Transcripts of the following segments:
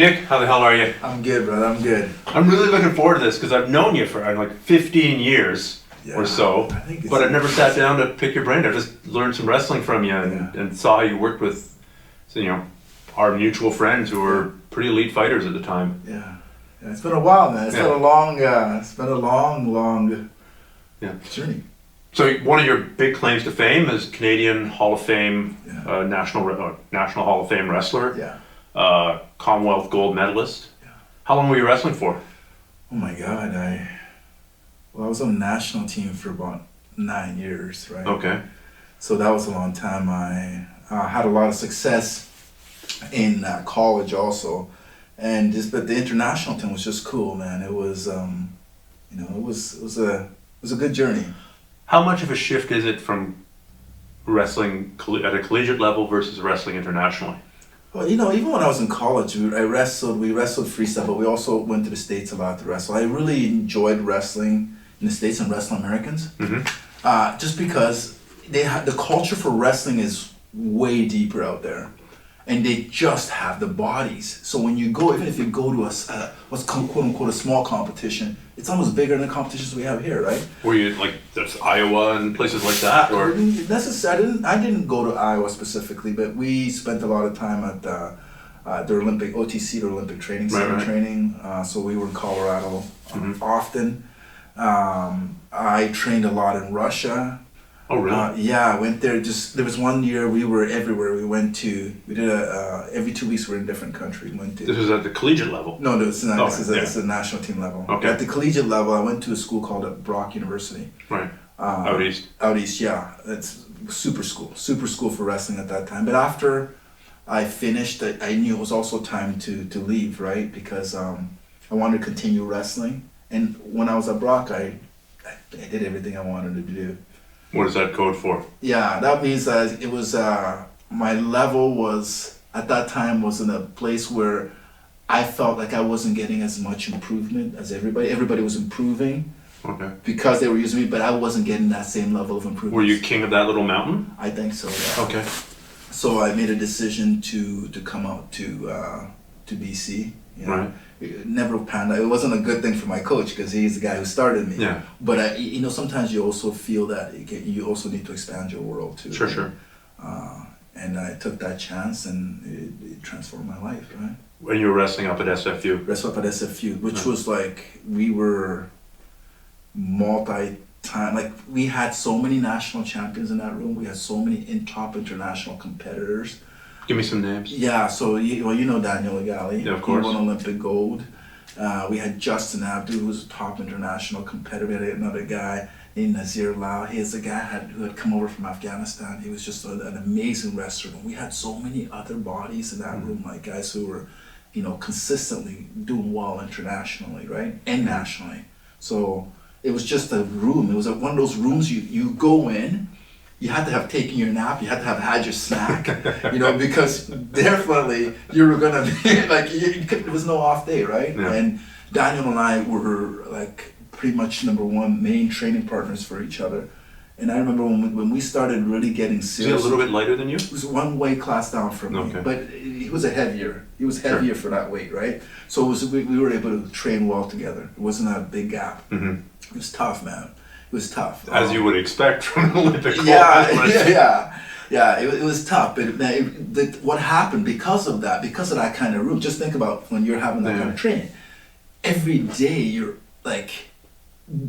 Nick, how the hell are you? I'm good, brother. I'm good. I'm really looking forward to this because I've known you for like 15 years or so, but I've never sat down to pick your brain. I just learned some wrestling from you and saw how you worked with, our mutual friends who were pretty elite fighters at the time. Yeah, it's been a while, man. It's been a long journey. So one of your big claims to fame is Canadian Hall of Fame, National Hall of Fame wrestler. Yeah. Commonwealth gold medalist. Yeah. How long were you wrestling for? Oh my God, I was on the national team for about 9 years, right? Okay. So that was a long time. I had a lot of success in college also, but the international team was just cool, man. It was, it was a good journey. How much of a shift is it from wrestling at a collegiate level versus wrestling internationally? Well, even when I was in college, we wrestled freestyle, but we also went to the States a lot to wrestle. I really enjoyed wrestling in the States and wrestling Americans, just because the culture for wrestling is way deeper out there, and they just have the bodies. So when you go, even if you go to what's quote unquote a small competition, it's almost bigger than the competitions we have here, right? Were you like there's Iowa and places like that, or? I didn't go to Iowa specifically, but we spent a lot of time at the Olympic OTC, the Olympic Training Center training. So we were in Colorado often. I trained a lot in Russia. Oh really? Yeah, I went there. There was one year we were everywhere. We did every 2 weeks we were in a different country. This was at the collegiate level? No, it's not. It's a national team level. Okay. At the collegiate level, I went to a school called Brock University. Right. Out east. Out east, yeah. It's super school for wrestling at that time. But after I finished, I knew it was also time to leave, right? Because I wanted to continue wrestling. And when I was at Brock, I did everything I wanted to do. What is that code for? Yeah, that means that it was, my level was, at that time, was in a place where I felt like I wasn't getting as much improvement as everybody. Everybody was improving because they were using me, but I wasn't getting that same level of improvement. Were you king of that little mountain? I think so, yeah. Okay. So I made a decision to come out to BC. Right. It never panned out. It wasn't a good thing for my coach because he's the guy who started me. Yeah. But sometimes you also feel that you also need to expand your world too. Sure. And I took that chance, and it transformed my life. Right. When you were wrestling up at SFU. Wrestled up at SFU, which was like we were multi-time. Like we had so many national champions in that room. We had so many top international competitors. Give me some names. Yeah, so you know Daniel Ugoalah. Yeah, of course. He won Olympic gold. We had Justin Abdu, who was a top international competitor. We had another guy named Nazir Lau. He's a guy who had come over from Afghanistan. He was just an amazing wrestler. And we had so many other bodies in that room, like guys who were, consistently doing well internationally, right? And nationally. So it was just a room. It was one of those rooms you go in. You had to have taken your nap. You had to have had your snack, because definitely you were gonna be like, there was no off day, right? Yeah. And Daniel and I were like pretty much number one main training partners for each other. And I remember when we started really getting serious. Was he a little bit lighter than you? He was one weight class down from me, but he was heavier. He was heavier for that weight, right? So we were able to train well together. It wasn't a big gap. Mm-hmm. It was tough, man. It was tough. As you would expect from an Olympic gold medalist. Yeah. It was tough. But what happened because of that kind of room, just think about when you're having that kind of training. Every day you're like,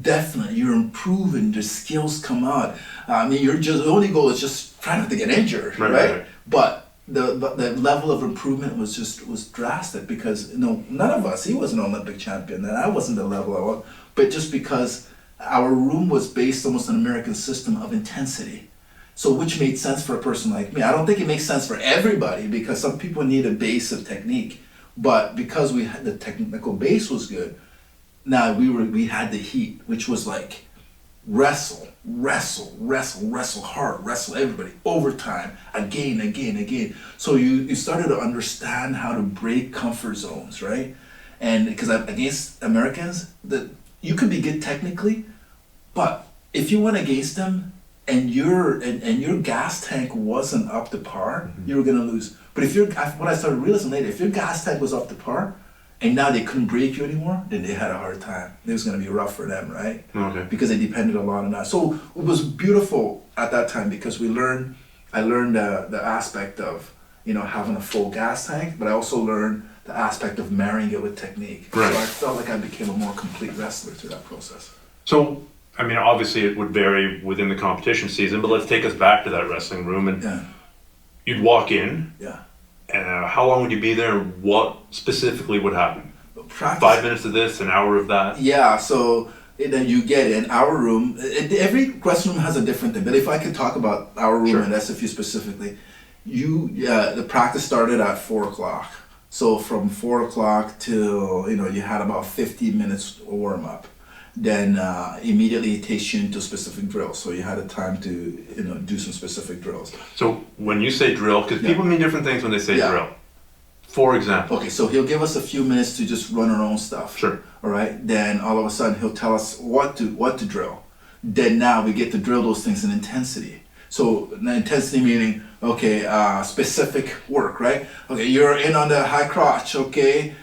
definitely, you're improving, the skills come out. I mean, the only goal is just trying not to get injured, right? But the level of improvement was drastic because, none of us, he was an Olympic champion, and I wasn't the level I was, but just because our room was based almost on an American system of intensity. So which made sense for a person like me. I don't think it makes sense for everybody because some people need a base of technique. But because we had the technical base was good, now we had the heat, which was like wrestle hard, wrestle everybody, overtime, again. So you started to understand how to break comfort zones, right? And because against Americans, you could be good technically, but if you went against them, and your gas tank wasn't up to par, you were gonna lose. But what I started realizing later, if your gas tank was up to par, and now they couldn't break you anymore, then they had a hard time. It was gonna be rough for them, right? Okay. Because they depended a lot on that. So it was beautiful at that time because I learned the aspect of, having a full gas tank, but I also learned the aspect of marrying it with technique. Right. So I felt like I became a more complete wrestler through that process. So, I mean, obviously it would vary within the competition season, but let's take us back to that wrestling room. And you'd walk in. Yeah. And how long would you be there? What specifically would happen? Practice. 5 minutes of this, an hour of that? Yeah, so then you get in our room. Every wrestling room has a different thing. But if I could talk about our room and SFU specifically, the practice started at 4 o'clock. So from 4 o'clock till, you had about 50 minutes warm up. Then immediately it takes you into specific drills. So you had a time to, do some specific drills. So when you say drill, because people mean different things when they say drill. For example. Okay, so he'll give us a few minutes to just run our own stuff. Sure. All right. Then all of a sudden he'll tell us what to drill. Then now we get to drill those things in intensity. So intensity meaning, specific work, right? Okay, you're in on the high crotch, okay?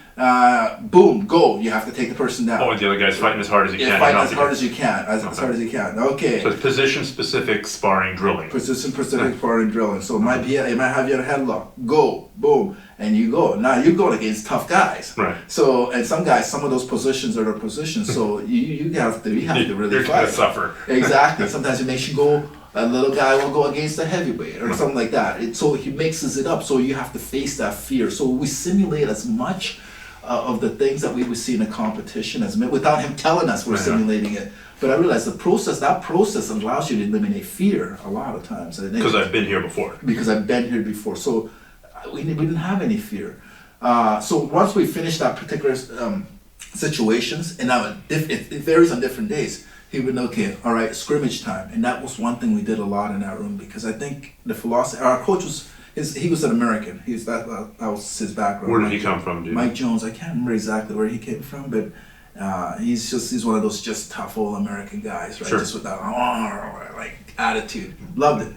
Boom, go. You have to take the person down. Oh, and the other guy's fighting as hard as he can. Fighting as hard as you can, as hard as you can. Okay. So it's position-specific sparring drilling. Position-specific sparring drilling. So it might have you in a headlock. Go, boom, and you go. Now you're going against tough guys. Right. So, and some of those positions are their positions. So you have to really you're fight. You're gonna suffer. Exactly. Sometimes it makes you go. A little guy will go against a heavyweight or something like that. So he mixes it up. So you have to face that fear. So we simulate as much of the things that we would see in a competition without him telling us we're simulating it. But I realized that process allows you to eliminate fear a lot of times. Because I've been here before. Because I've been here before. So we didn't have any fear. So once we finished that particular situations, and now it varies on different days, he would know, okay, all right, scrimmage time. And that was one thing we did a lot in that room because I think the philosophy, our coach he was an American. That was his background. Where did he come from, dude? Mike Jones. I can't remember exactly where he came from, but he's one of those just tough old American guys, right? Sure. Just with that attitude. Loved it.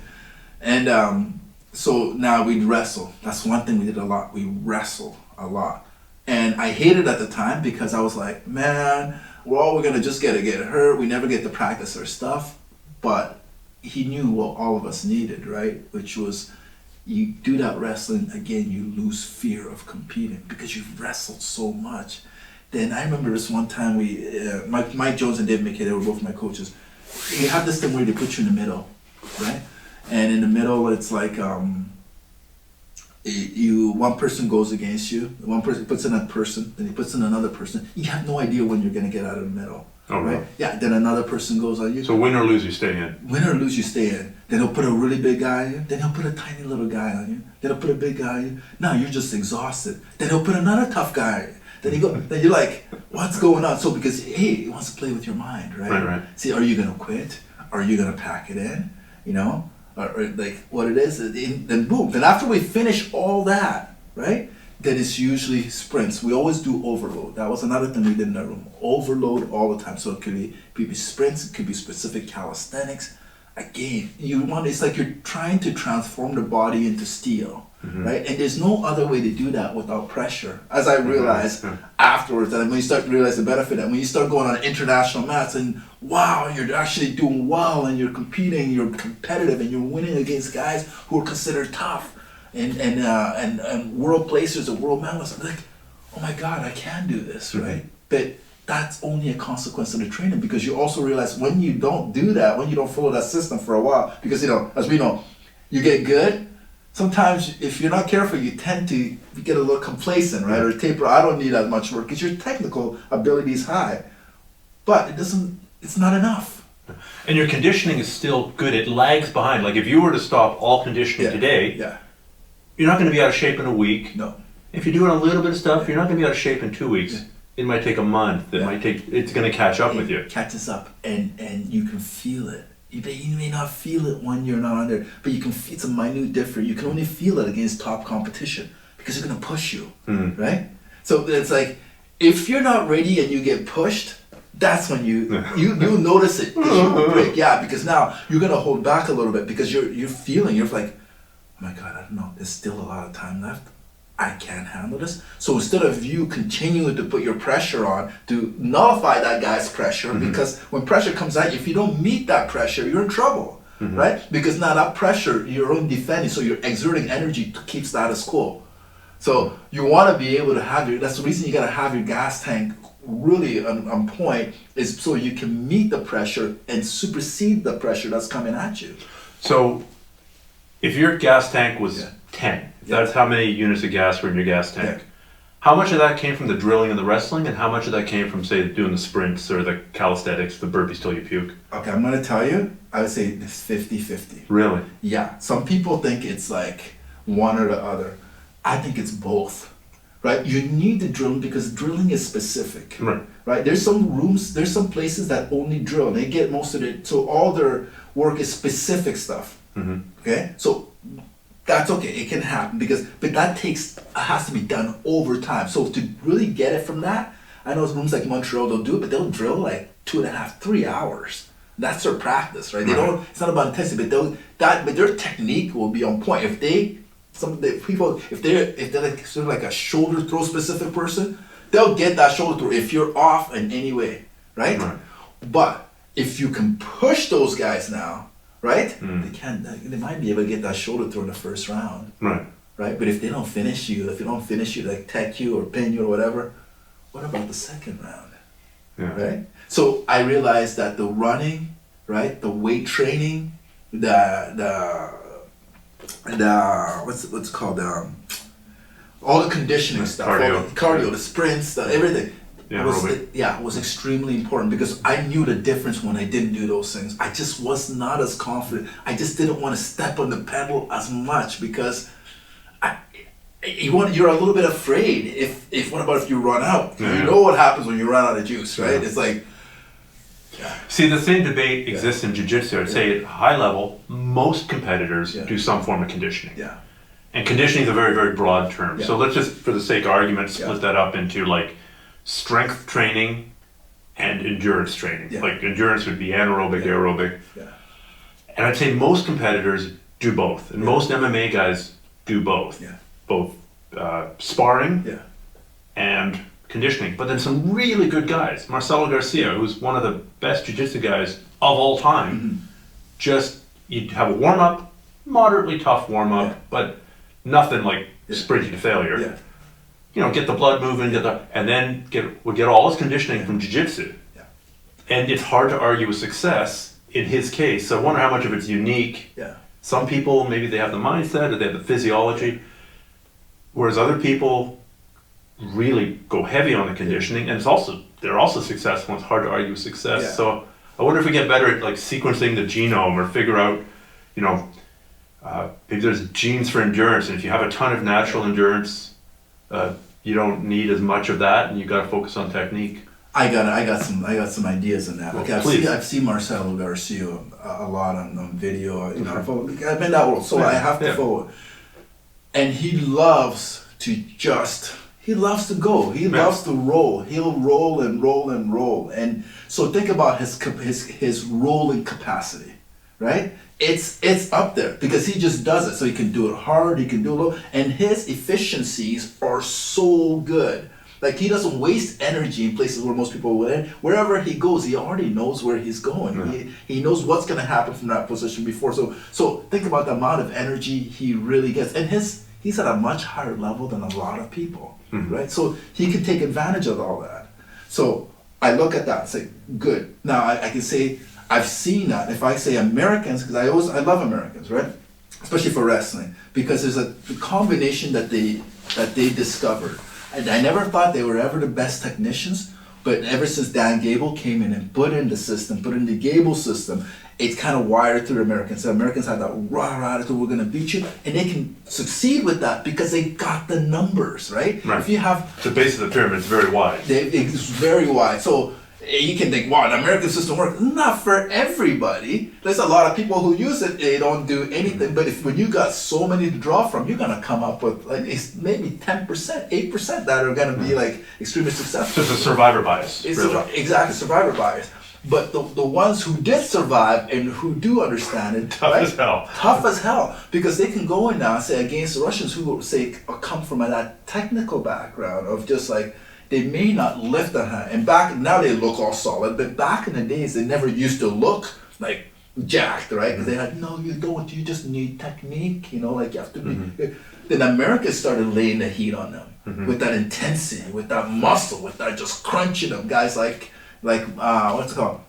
And so now we'd wrestle. That's one thing we did a lot. We wrestled a lot. And I hated it at the time because I was like, man, we're gonna just get hurt. We never get to practice our stuff. But he knew what all of us needed, right? Which was, you do that wrestling, again, you lose fear of competing because you've wrestled so much. Then I remember this one time Mike Jones and Dave McKay, they were both my coaches. You have this thing where they put you in the middle, right? And in the middle, it's like one person goes against you, one person puts in a person, then he puts in another person. You have no idea when you're gonna get out of the middle. Oh, right? Wow. Yeah, then another person goes on you. So win or lose, you stay in. Win or lose, you stay in. Then he'll put a really big guy on you. Then he'll put a tiny little guy on you. Then he'll put a big guy on you. Now you're just exhausted. Then he'll put another tough guy on you. Then you're like, what's going on? So because, hey, he wants to play with your mind, right? Right. See, are you going to quit? Are you going to pack it in? Or like what it is. Then boom. Then after we finish all that, right? Then it's usually sprints. We always do overload. That was another thing we did in that room. Overload all the time. So it could be sprints. It could be specific calisthenics. Again, it's like you're trying to transform the body into steel, right? And there's no other way to do that without pressure. As I realized afterwards, and when you start to realize the benefit, and when you start going on international mats, and wow, you're actually doing well, and you're competing, you're competitive, and you're winning against guys who are considered tough. And world placers or world medalists, I'm like, oh my God, I can do this, right? But that's only a consequence of the training, because you also realize when you don't do that, when you don't follow that system for a while, because as we know, you get good. Sometimes if you're not careful, you tend to get a little complacent, right? Or taper. I don't need as much work because your technical ability is high, but it's not enough. And your conditioning is still good. It lags behind. Like if you were to stop all conditioning today, you're not going to be out of shape in a week. No. If you're doing a little bit of stuff, you're not going to be out of shape in 2 weeks. Yeah. It might take a month. It's going to catch up with you. It catches up, and you can feel it. You may not feel it when you're not on there, but you can. It's a minute difference. You can only feel it against top competition because they're going to push you, right? So it's like if you're not ready and you get pushed, that's when you notice it. You break, because now you're gonna hold back a little bit because you're feeling, you're like, oh my God, I don't know, there's still a lot of time left. I can't handle this. So instead of you continuing to put your pressure on to nullify that guy's pressure, because when pressure comes at you, if you don't meet that pressure, you're in trouble, right? Because now that pressure, you're only defending, so you're exerting energy to keep status quo. So you want to be able to have that's the reason you got to have your gas tank really on point, is so you can meet the pressure and supersede the pressure that's coming at you. So if your gas tank was 10, that's how many units of gas were in your gas tank. How much of that came from the drilling and the wrestling, and how much of that came from, say, doing the sprints or the calisthenics, the burpees till you puke? Okay, I'm going to tell you, I would say it's 50-50. Really? Yeah. Some people think it's like one or the other. I think it's both, right? You need the drilling because drilling is specific, right? There's some rooms, there's some places that only drill. They get most of it, so all their work is specific stuff, okay? So that's okay, it can happen but that has to be done over time. So to really get it from that, I know rooms like Montreal, they'll do it, but they'll drill like 2.5, 3 hours. That's their practice, right? They don't, it's not about intensity, but their technique will be on point. If they're like sort of like a shoulder throw specific person, they'll get that shoulder throw if you're off in any way, right? But if you can push those guys now, right? They might be able to get that shoulder throw in the first round, right? But if they don't finish you, like tech you or pin you or whatever, what about the second round, right? So I realized that the running, right, the weight training, the what's it called, all the conditioning stuff, cardio, the sprints, everything. Was extremely important because I knew the difference when I didn't do those things. I just was not as confident. I just didn't want to step on the pedal as much because you're a little bit afraid. If what about if you run out? You know what happens when you run out of juice, right? It's like. See, the same debate exists in jiu-jitsu. I'd say at a high level, most competitors do some form of conditioning. And conditioning is a very, very broad term. So let's just, for the sake of argument, split that up into like strength training and endurance training. Like endurance would be anaerobic, aerobic. And I'd say most competitors do both. And most MMA guys do both. Both sparring and conditioning. But then some really good guys. Marcelo Garcia, who's one of the best jiu-jitsu guys of all time. Just, you'd have a warm-up, moderately tough warm-up, but nothing like sprinting to failure. Get the blood moving, and then get all his conditioning from jiu-jitsu. And it's hard to argue with success in his case. So I wonder how much of it's unique. Some people, maybe they have the mindset or they have the physiology, whereas other people really go heavy on the conditioning, and they're also successful. It's hard to argue with success. So I wonder if we get better at like sequencing the genome or figure out, maybe there's genes for endurance, and if you have a ton of natural endurance, you don't need as much of that, and you got to focus on technique. I got some ideas in that. I've seen Marcelo Garcia a lot on video. I've been that world, so I have to follow it. And he loves to go. He loves to roll. He'll roll and roll and roll. And so think about his rolling capacity, right? It's up there because he just does it. So he can do it hard, he can do it low, and his efficiencies are so good. Like he doesn't waste energy in places where most people would. Wherever he goes, he already knows where he's going. He knows what's going to happen from that position before. So think about the amount of energy he really gets, and he's at a much higher level than a lot of people, right? So he can take advantage of all that. So I look at that and say, good. Now I can say I've seen that. If I say Americans, because I love Americans, right? Especially for wrestling, because there's a combination that they discovered. And I never thought they were ever the best technicians, but ever since Dan Gable came in and put in the Gable system, it's kind of wired through the Americans. So Americans have that rah attitude, we're going to beat you, and they can succeed with that because they got the numbers, right? If you have the base of the pyramid is very wide. It's very wide. So You can think, wow, the American system works. Not for everybody. There's a lot of people who use it, they don't do anything. But when you got so many to draw from, you're gonna come up with like maybe 10%, 8% that are gonna be like extremely successful. So it's a survivor bias. Really. Exactly, survivor bias. But the ones who did survive and who do understand it, tough as hell. Tough as hell, because they can go in now and say against the Russians who say come from that technical background of just like, they may not lift a hand, and now they look all solid, but back in the days they never used to look like jacked, right? Because they had, no, you don't, you just need technique, you know, like you have to be. Then America started laying the heat on them with that intensity, with that muscle, with that just crunching them. Guys like what's it called?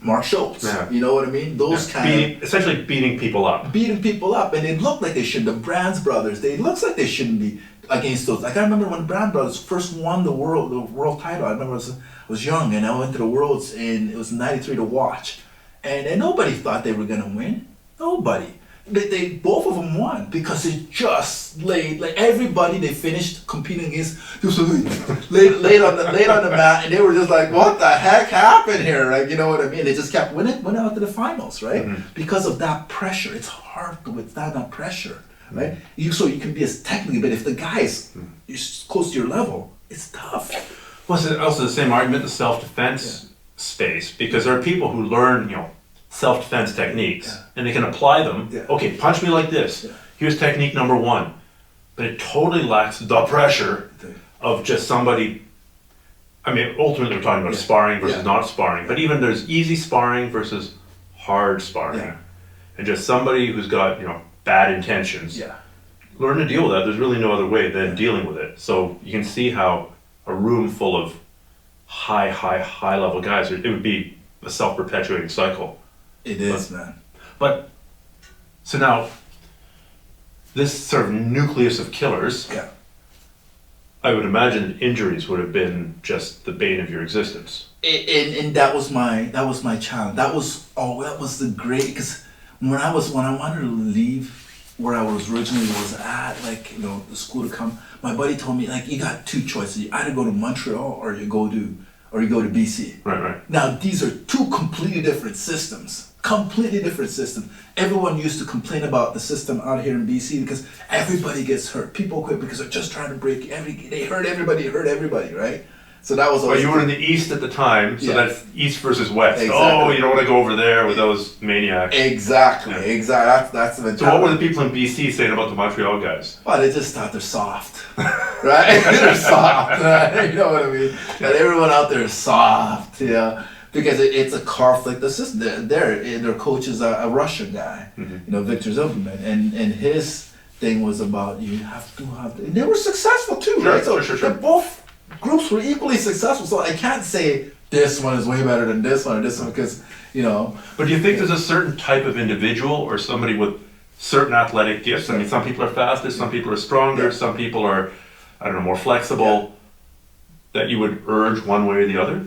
Mark Schultz, you know what I mean? Those kind of essentially beating people up, and it looked like they shouldn't. The Brands brothers, they looks like they shouldn't be against those. Like I remember when Brand brothers first won the world title. I remember I was young and I went to the Worlds and it was '93 to watch, and nobody thought they were gonna win. Nobody. They both of them won because they just laid like everybody they finished competing against just laid on the mat, and they were just like, what the heck happened here? Like, you know what I mean? They just kept went out to the finals, right? Because of that pressure. It's hard to withstand that pressure, right? So you can be as technically, but if the guy is close to your level, it's tough. Well, it's also the same argument in the self-defense space, because there are people who learn, self-defense techniques, and they can apply them. Okay, punch me like this. Here's technique number 1. But it totally lacks the pressure of just somebody. I mean, ultimately we're talking about sparring versus not sparring, but even there's easy sparring versus hard sparring. And just somebody who's got, bad intentions. Learn to deal with that. There's really no other way than dealing with it. So you can see how a room full of high level guys, it would be a self-perpetuating cycle. It is, man. But, so now, this sort of nucleus of killers, I would imagine that injuries would have been just the bane of your existence. And that was my challenge. That was the great, because when I wanted to leave where I was originally at, like, the school to come, my buddy told me, like, you got 2 choices. You either go to Montreal or you go to BC. Right. Now, these are 2 completely different systems. Everyone used to complain about the system out here in BC because everybody gets hurt. People quit because they're just trying to break they hurt everybody, right? So that was always... Well, you were in the East at the time, so that's East versus West. Exactly. Oh, you don't want to go over there with those maniacs. Exactly. That's the mentality. So what were the people in BC saying about the Montreal guys? Well, they just thought they're soft, right? They're soft, right? You know what I mean? And everyone out there is soft, because it's a conflict. The system. Their coach is a Russian guy, Victor Zilberman, and his thing was about you have to. And they were successful too, right? So Sure. Both groups were equally successful. So I can't say this one is way better than this one or this one because But do you think there's a certain type of individual or somebody with certain athletic gifts? I mean, some people are faster, some people are stronger, some people are, more flexible. That you would urge one way or the other?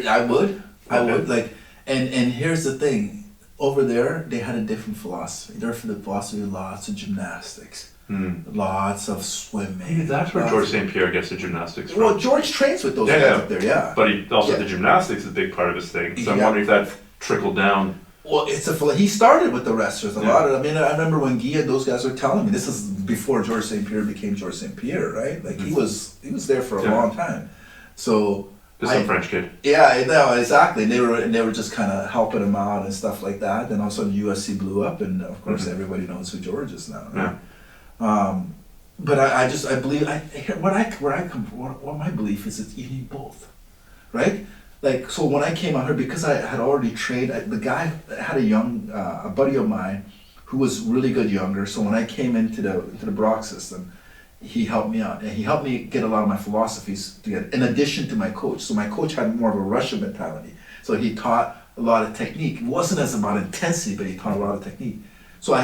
I would and here's the thing. Over there, they had a different philosophy. Their philosophy, lots of gymnastics, lots of swimming. Maybe that's where George St. Pierre gets the gymnastics from. Well, George trains with those guys up there, But he also the gymnastics is a big part of his thing. So I'm wondering if that trickled down. Well, he started with the wrestlers a lot. I remember when Guy and those guys were telling me, this is before George St. Pierre became George St. Pierre, right? Like he was there for a long time. So just some French kid. Yeah, no, exactly. And they were just kind of helping him out and stuff like that. Then all of a sudden USC blew up, and of course everybody knows who George is now. Right? But I believe what my belief is that you need both, right? Like, so when I came out here, because I had already trained, the guy had a buddy of mine who was really good younger. So when I came into the Brock system, he helped me out, and he helped me get a lot of my philosophies together, in addition to my coach. So my coach had more of a Russian mentality. So he taught a lot of technique. It wasn't as about intensity, but he taught a lot of technique. So I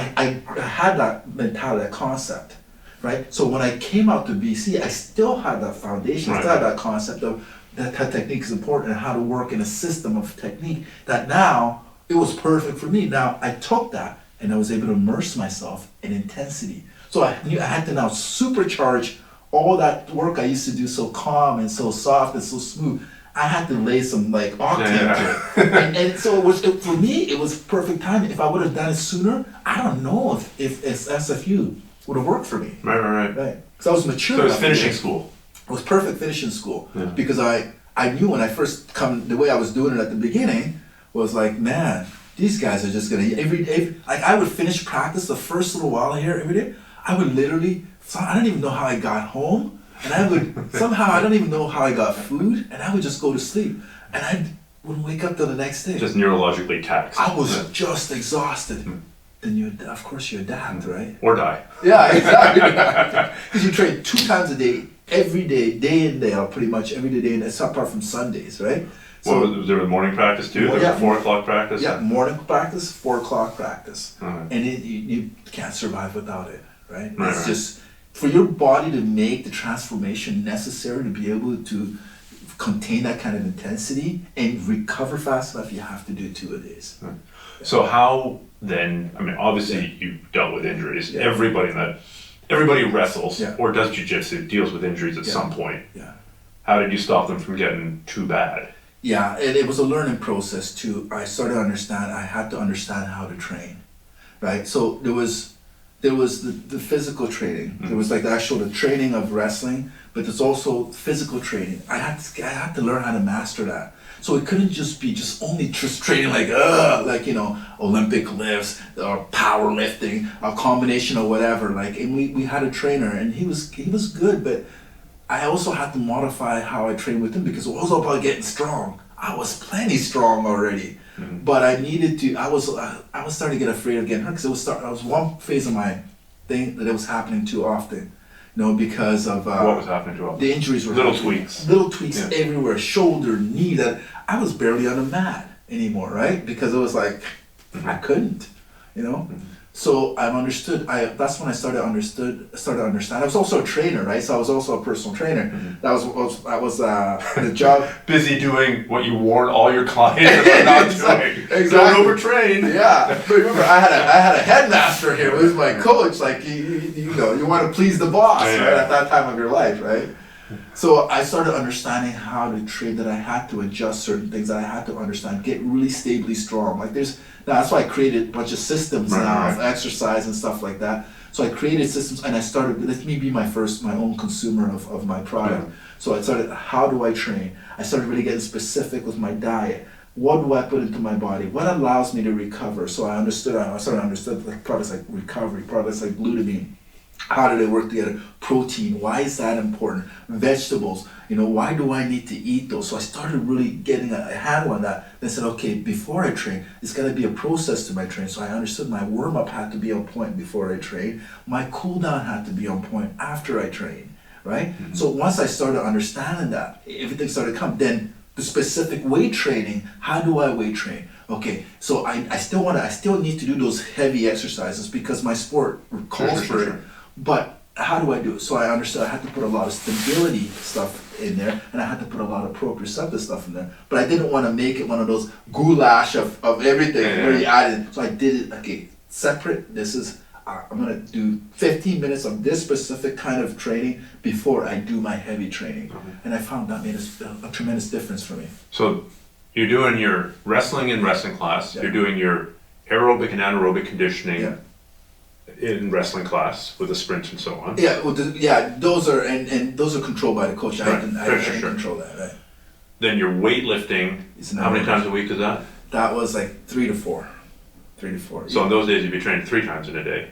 had that mentality, that concept, right? So when I came out to BC, I still had that foundation, I still had that concept of that technique is important and how to work in a system of technique that now, it was perfect for me. Now I took that and I was able to immerse myself in intensity. So I knew I had to now supercharge all that work I used to do so calm and so soft and so smooth. I had to lay some like octane to it. And so for me, it was perfect timing. If I would have done it sooner, I don't know if SFU would have worked for me. Right. Because I was mature. So it was finishing school. It was perfect finishing school because I knew when I first come, the way I was doing it at the beginning was like, man, these guys are just gonna every day. Like I would finish practice the first little while here every day. I would literally, I don't even know how I got home, and I would somehow I don't even know how I got food, and I would just go to sleep, and I wouldn't wake up till the next day. Just neurologically taxed. I was just exhausted. Then of course you adapt, right? Or die. Yeah, exactly. Because you train 2 times a day, every day in, day out, pretty much every day, apart from Sundays, right? So was there a morning practice too? There was a 4 o'clock practice? Yeah, morning practice, 4 o'clock practice. Right. And you can't survive without it, right? It's just, for your body to make the transformation necessary to be able to contain that kind of intensity and recover fast enough, you have to do 2 a days. Right. So how then, I mean, obviously you dealt with injuries. Everybody wrestles or does jiu-jitsu, deals with injuries at some point. Yeah. How did you stop them from getting too bad? Yeah, it was a learning process too. I started to understand, I had to understand how to train, right? So there was the physical training. There was like the training of wrestling, but there's also physical training. I had to learn how to master that. So it couldn't just be only training like Olympic lifts or powerlifting, a combination of whatever. Like, and we had a trainer, and he was good, but I also had to modify how I trained with him because it was all about getting strong. I was plenty strong already, but I needed to. I was starting to get afraid of getting hurt because I was one phase of my thing that it was happening too often. Because of what was happening to all the injuries were little tweaks everywhere, shoulder, knee, that I was barely on the mat anymore, right? Because it was like I couldn't, So I've understood. That's when I started to understand. I was also a trainer, right? So I was also a personal trainer. That was the job. Busy doing what you warn all your clients about not doing. Exactly. Don't overtrain. Yeah, but remember, I had a headmaster here. Who was my coach. Like you want to please the boss, right? At that time of your life, right? So I started understanding how to train, that I had to adjust certain things, that I had to understand, get really stably strong. Like that's why I created a bunch of systems of exercise and stuff like that. So I created systems, and I started, let me be my own consumer of my product. So I started, how do I train? I started really getting specific with my diet. What do I put into my body? What allows me to recover? So I started to understand like products like recovery, products like glutamine. How do they work together? Protein, why is that important? Vegetables, why do I need to eat those? So I started really getting a handle on that. Then I said, okay, before I train, it's got to be a process to my training. So I understood my warm-up had to be on point before I train. My cool-down had to be on point after I train, right? So once I started understanding that, everything started to come. Then the specific weight training, how do I weight train? Okay, so I still need to do those heavy exercises because my sport calls for it. But how do I do it? So I understood I had to put a lot of stability stuff in there, and I had to put a lot of proprioceptive stuff in there. But I didn't want to make it one of those goulash of everything where you added. So I did it, separate. I'm going to do 15 minutes of this specific kind of training before I do my heavy training. And I found that made a tremendous difference for me. So you're doing your wrestling in wrestling class. You're doing your aerobic and anaerobic conditioning in wrestling class with the sprints and so on. Those are and those are controlled by the coach. I didn't control that, right? Then your weightlifting, how many times a week is that? That was like 3 to 4. So in those days you'd be training 3 times in a day?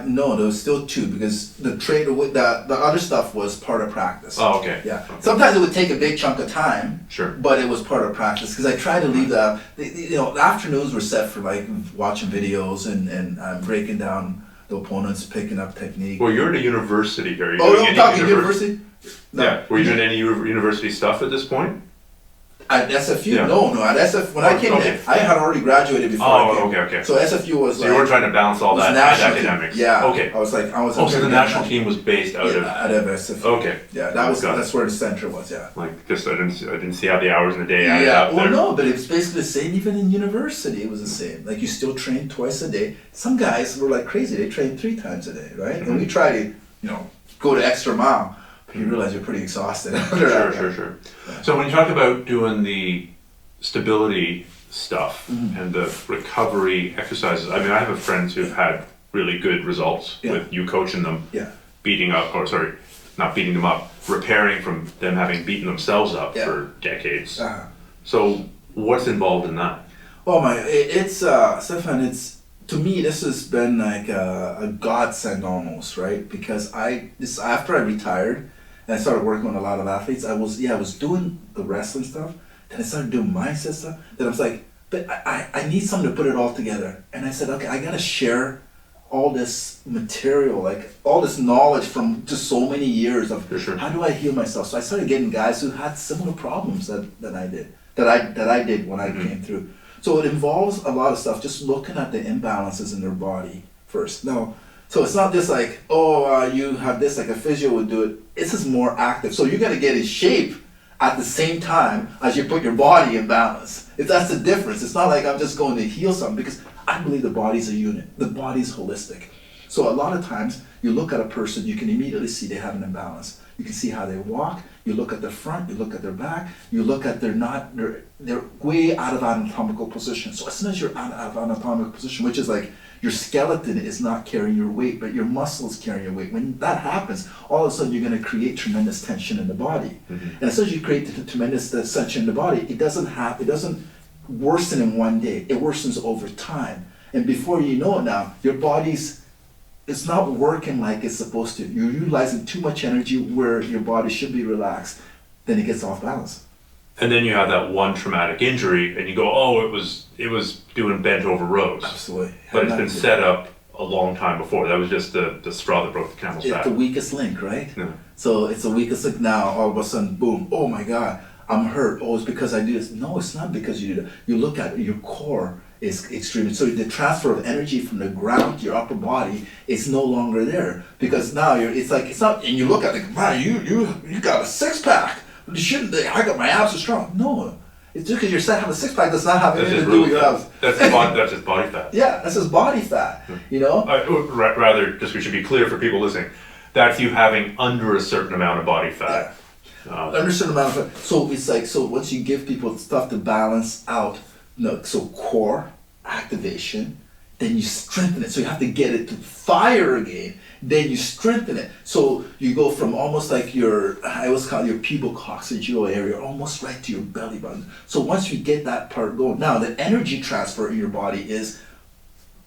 No, there was still 2 because the other stuff was part of practice. Oh, okay. Yeah. Okay. Sometimes it would take a big chunk of time. Sure. But it was part of practice because I tried to leave the afternoons were set for like watching videos and breaking down the opponents, picking up technique. Well, you're at a university here. I'm talking university? No. Yeah. Were you doing any university stuff at this point? At SFU? No. At SF, when I came in, I had already graduated before I came. Okay. So SFU was you were trying to balance all that with academics. Team. Yeah. Okay. So the national team was based out of SFU. Okay. Yeah, that's where the center was. Yeah. Like just I didn't see how the hours in the day added up. Well, no, but it was basically the same. Even in university, it was the same. Like you still train twice a day. Some guys were like crazy. They train 3 times a day, right? And we try to, go the extra mile. You realize you're pretty exhausted after that. Sure. So when you talk about doing the stability stuff and the recovery exercises, I mean, I have friends who've had really good results with you coaching them, not beating them up, repairing from them having beaten themselves up for decades. So what's involved in that? Oh my, it's Stephan, to me, this has been like a godsend almost, right? Because after I retired and I started working with a lot of athletes, I was doing the wrestling stuff, then I started doing mindset stuff, then I was like, but I need something to put it all together. And I said, okay, I gotta share all this material, like all this knowledge from just so many years of how do I heal myself. So I started getting guys who had similar problems that I did when I came through. So it involves a lot of stuff, just looking at the imbalances in their body first. No, so it's not just like, you have this, like a physio would do it. This is more active. So you got to get in shape at the same time as you put your body in balance. If that's the difference, it's not like I'm just going to heal something, because I believe the body's a unit. The body's holistic. So a lot of times you look at a person, you can immediately see they have an imbalance. You can see how they walk. You look at their front, you look at their back, you look at they're way out of anatomical position. So as soon as you're out of anatomical position, which is like your skeleton is not carrying your weight, but your muscle is carrying your weight. When that happens, all of a sudden you're going to create tremendous tension in the body. And as soon as you create the tremendous tension in the body, it doesn't worsen in one day. It worsens over time. And before you know it now, your body's it's not working like it's supposed to. You're utilizing too much energy where your body should be relaxed, then it gets off balance. And then you have that one traumatic injury and you go, it was doing bent over rows. Absolutely. But it's been set up a long time before. That was just the straw that broke the camel's back. It's the weakest link, right? Yeah. So it's the weakest link now, all of a sudden, boom, oh my God, I'm hurt. Oh, it's because I do this. No, it's not because you do that. You look at your core is extremely, so the transfer of energy from the ground to your upper body is no longer there, because now it's not, and you look at it, man, you got a six pack. You shouldn't, I got my abs are strong. No, it's just because you're saying have a six pack does not have anything to do with your abs. That's just body fat. Yeah, that's just body fat, you know? Rather, just we should be clear for people listening, that's you having under a certain amount of body fat. Under a certain amount of fat. So it's like, so once you give people stuff to balance out, so core activation, then you strengthen it. So you have to get it to fire again. Then you strengthen it. So you go from almost like I always call it your pubococcygeal area, almost right to your belly button. So once you get that part going, now the energy transfer in your body is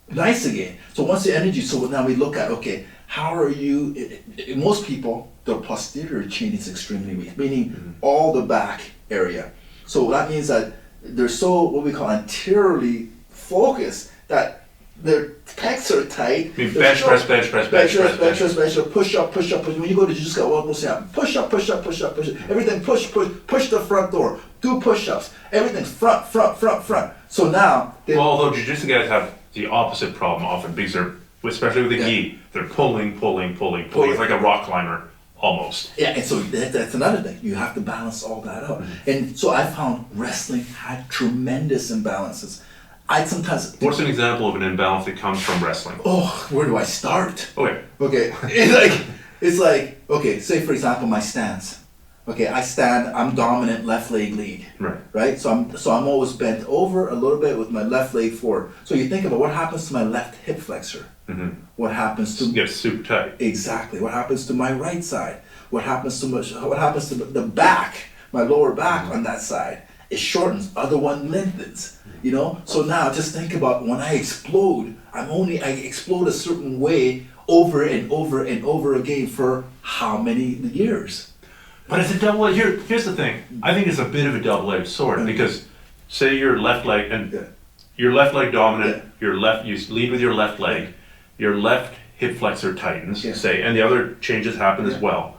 nice again. So once the energy, so now we look at, okay, how are you, most people, the posterior chain is extremely weak, meaning all the back area. So that means that they're so, what we call anteriorly focused, that their pecs are tight. I mean, bench press, push up. When you go to just got one say push up. Everything push the front door. Do push-ups. Everything's front. So now, although jiu-jitsu guys have the opposite problem often, because they're, especially with the gi, they're pulling. It's like a rock climber. Almost. Yeah, and so that's another thing. You have to balance all that out. And so I found wrestling had tremendous imbalances. What's an example of an imbalance that comes from wrestling? Oh, where do I start? Okay. It's like, okay, say for example my stance. Okay, I'm dominant left leg lead. Right? So I'm always bent over a little bit with my left leg forward. So you think about what happens to my left hip flexor. What happens to get super tight? Exactly. What happens to my right side? What happens to the back? My lower back on that side, it shortens. Other one lengthens. You know. So now just think about when I explode. I explode a certain way over and over again for how many years? But it's a double-edged. Here's the thing. I think it's a bit of a double-edged sword, because say your left leg and your left leg dominant. You lead with your left leg. Your left hip flexor tightens, say, and the other changes happen as well.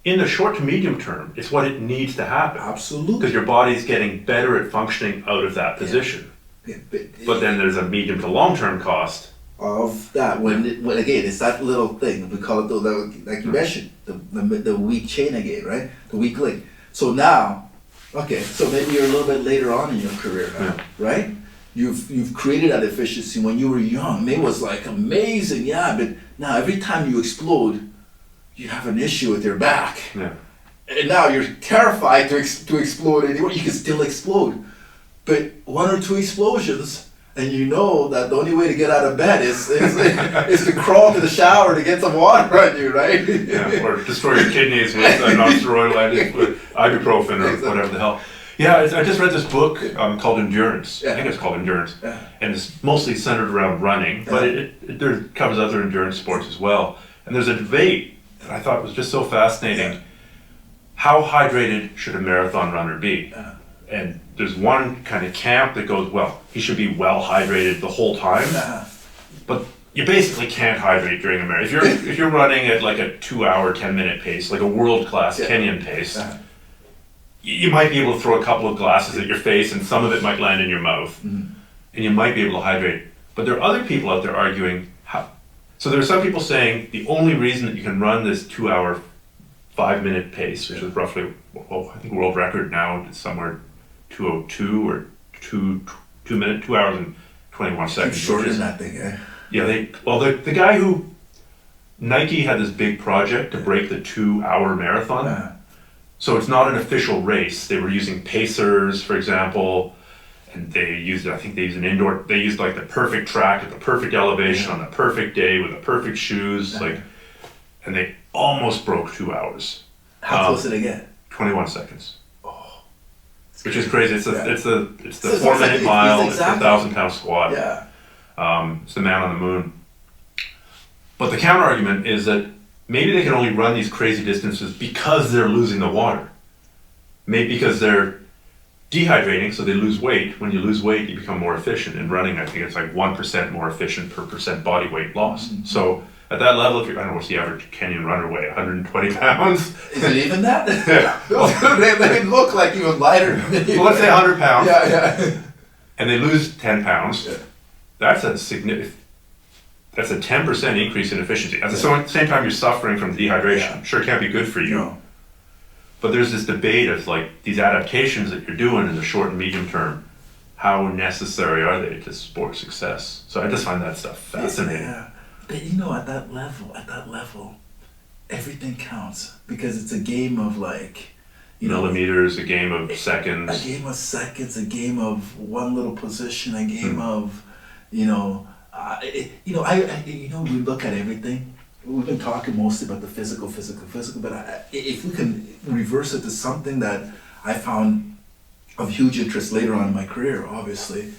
In the short to medium term, it's what it needs to happen. Absolutely. Because your body's getting better at functioning out of that position. But then there's a medium to long term cost of that. When again, it's that little thing we call it, like you mentioned, the weak chain again, right? The weak link. So now, okay, so maybe you're a little bit later on in your career now, right? You've created that efficiency when you were young. It was like amazing, but now every time you explode, you have an issue with your back. Yeah. And now you're terrified to explode anywhere. You can still explode. But 1 or 2 explosions, and you know that the only way to get out of bed is to crawl to the shower to get some water on you, right? Yeah, or destroy your kidneys with non-steroidal with ibuprofen or whatever the hell. Yeah, I just read this book called Endurance. I think it's called Endurance. And it's mostly centered around running, but it covers other endurance sports as well. And there's a debate that I thought was just so fascinating. How hydrated should a marathon runner be? And there's one kind of camp that goes, well, he should be well hydrated the whole time. But you basically can't hydrate during a marathon. If you're running at like a 2-hour, 10-minute pace, like a world-class Kenyan pace, you might be able to throw a couple of glasses at your face and some of it might land in your mouth. And you might be able to hydrate. But there are other people out there arguing how. So there are some people saying the only reason that you can run this 2-hour, 5-minute pace, which is roughly, I think world record now is somewhere 2:02 or 2 hours and 21 seconds. It's shorter than that thing, Yeah, the guy who, Nike had this big project to break the 2-hour marathon. So it's not an official race. They were using pacers, for example, and they used like the perfect track at the perfect elevation on the perfect day with the perfect shoes, and they almost broke 2 hours. How close did they get? 21 seconds. Oh, which is crazy. It's the 4-minute mile. It's the 1,000-pound squat. It's the man on the moon. But the counter argument is that maybe they can only run these crazy distances because they're losing the water. Maybe because they're dehydrating, so they lose weight. When you lose weight, you become more efficient. In running, I think it's like 1% more efficient per percent body weight lost. So at that level, I don't know what's the average Kenyan runner weigh, 120 pounds? Is it even that? They look like even lighter. Well, let's say 100 pounds. Yeah. And they lose 10 pounds. That's a significant. That's a 10% increase in efficiency. At the same time, you're suffering from dehydration. Sure, can't be good for you. No. But there's this debate of like these adaptations that you're doing in the short and medium term. How necessary are they to sport success? So I just find that stuff fascinating. But at that level, everything counts because it's a game of millimeters, a game of seconds. A game of seconds, a game of one little position, a game of, we look at everything. We've been talking mostly about the physical, but if we can reverse it to something that I found of huge interest later on in my career, obviously,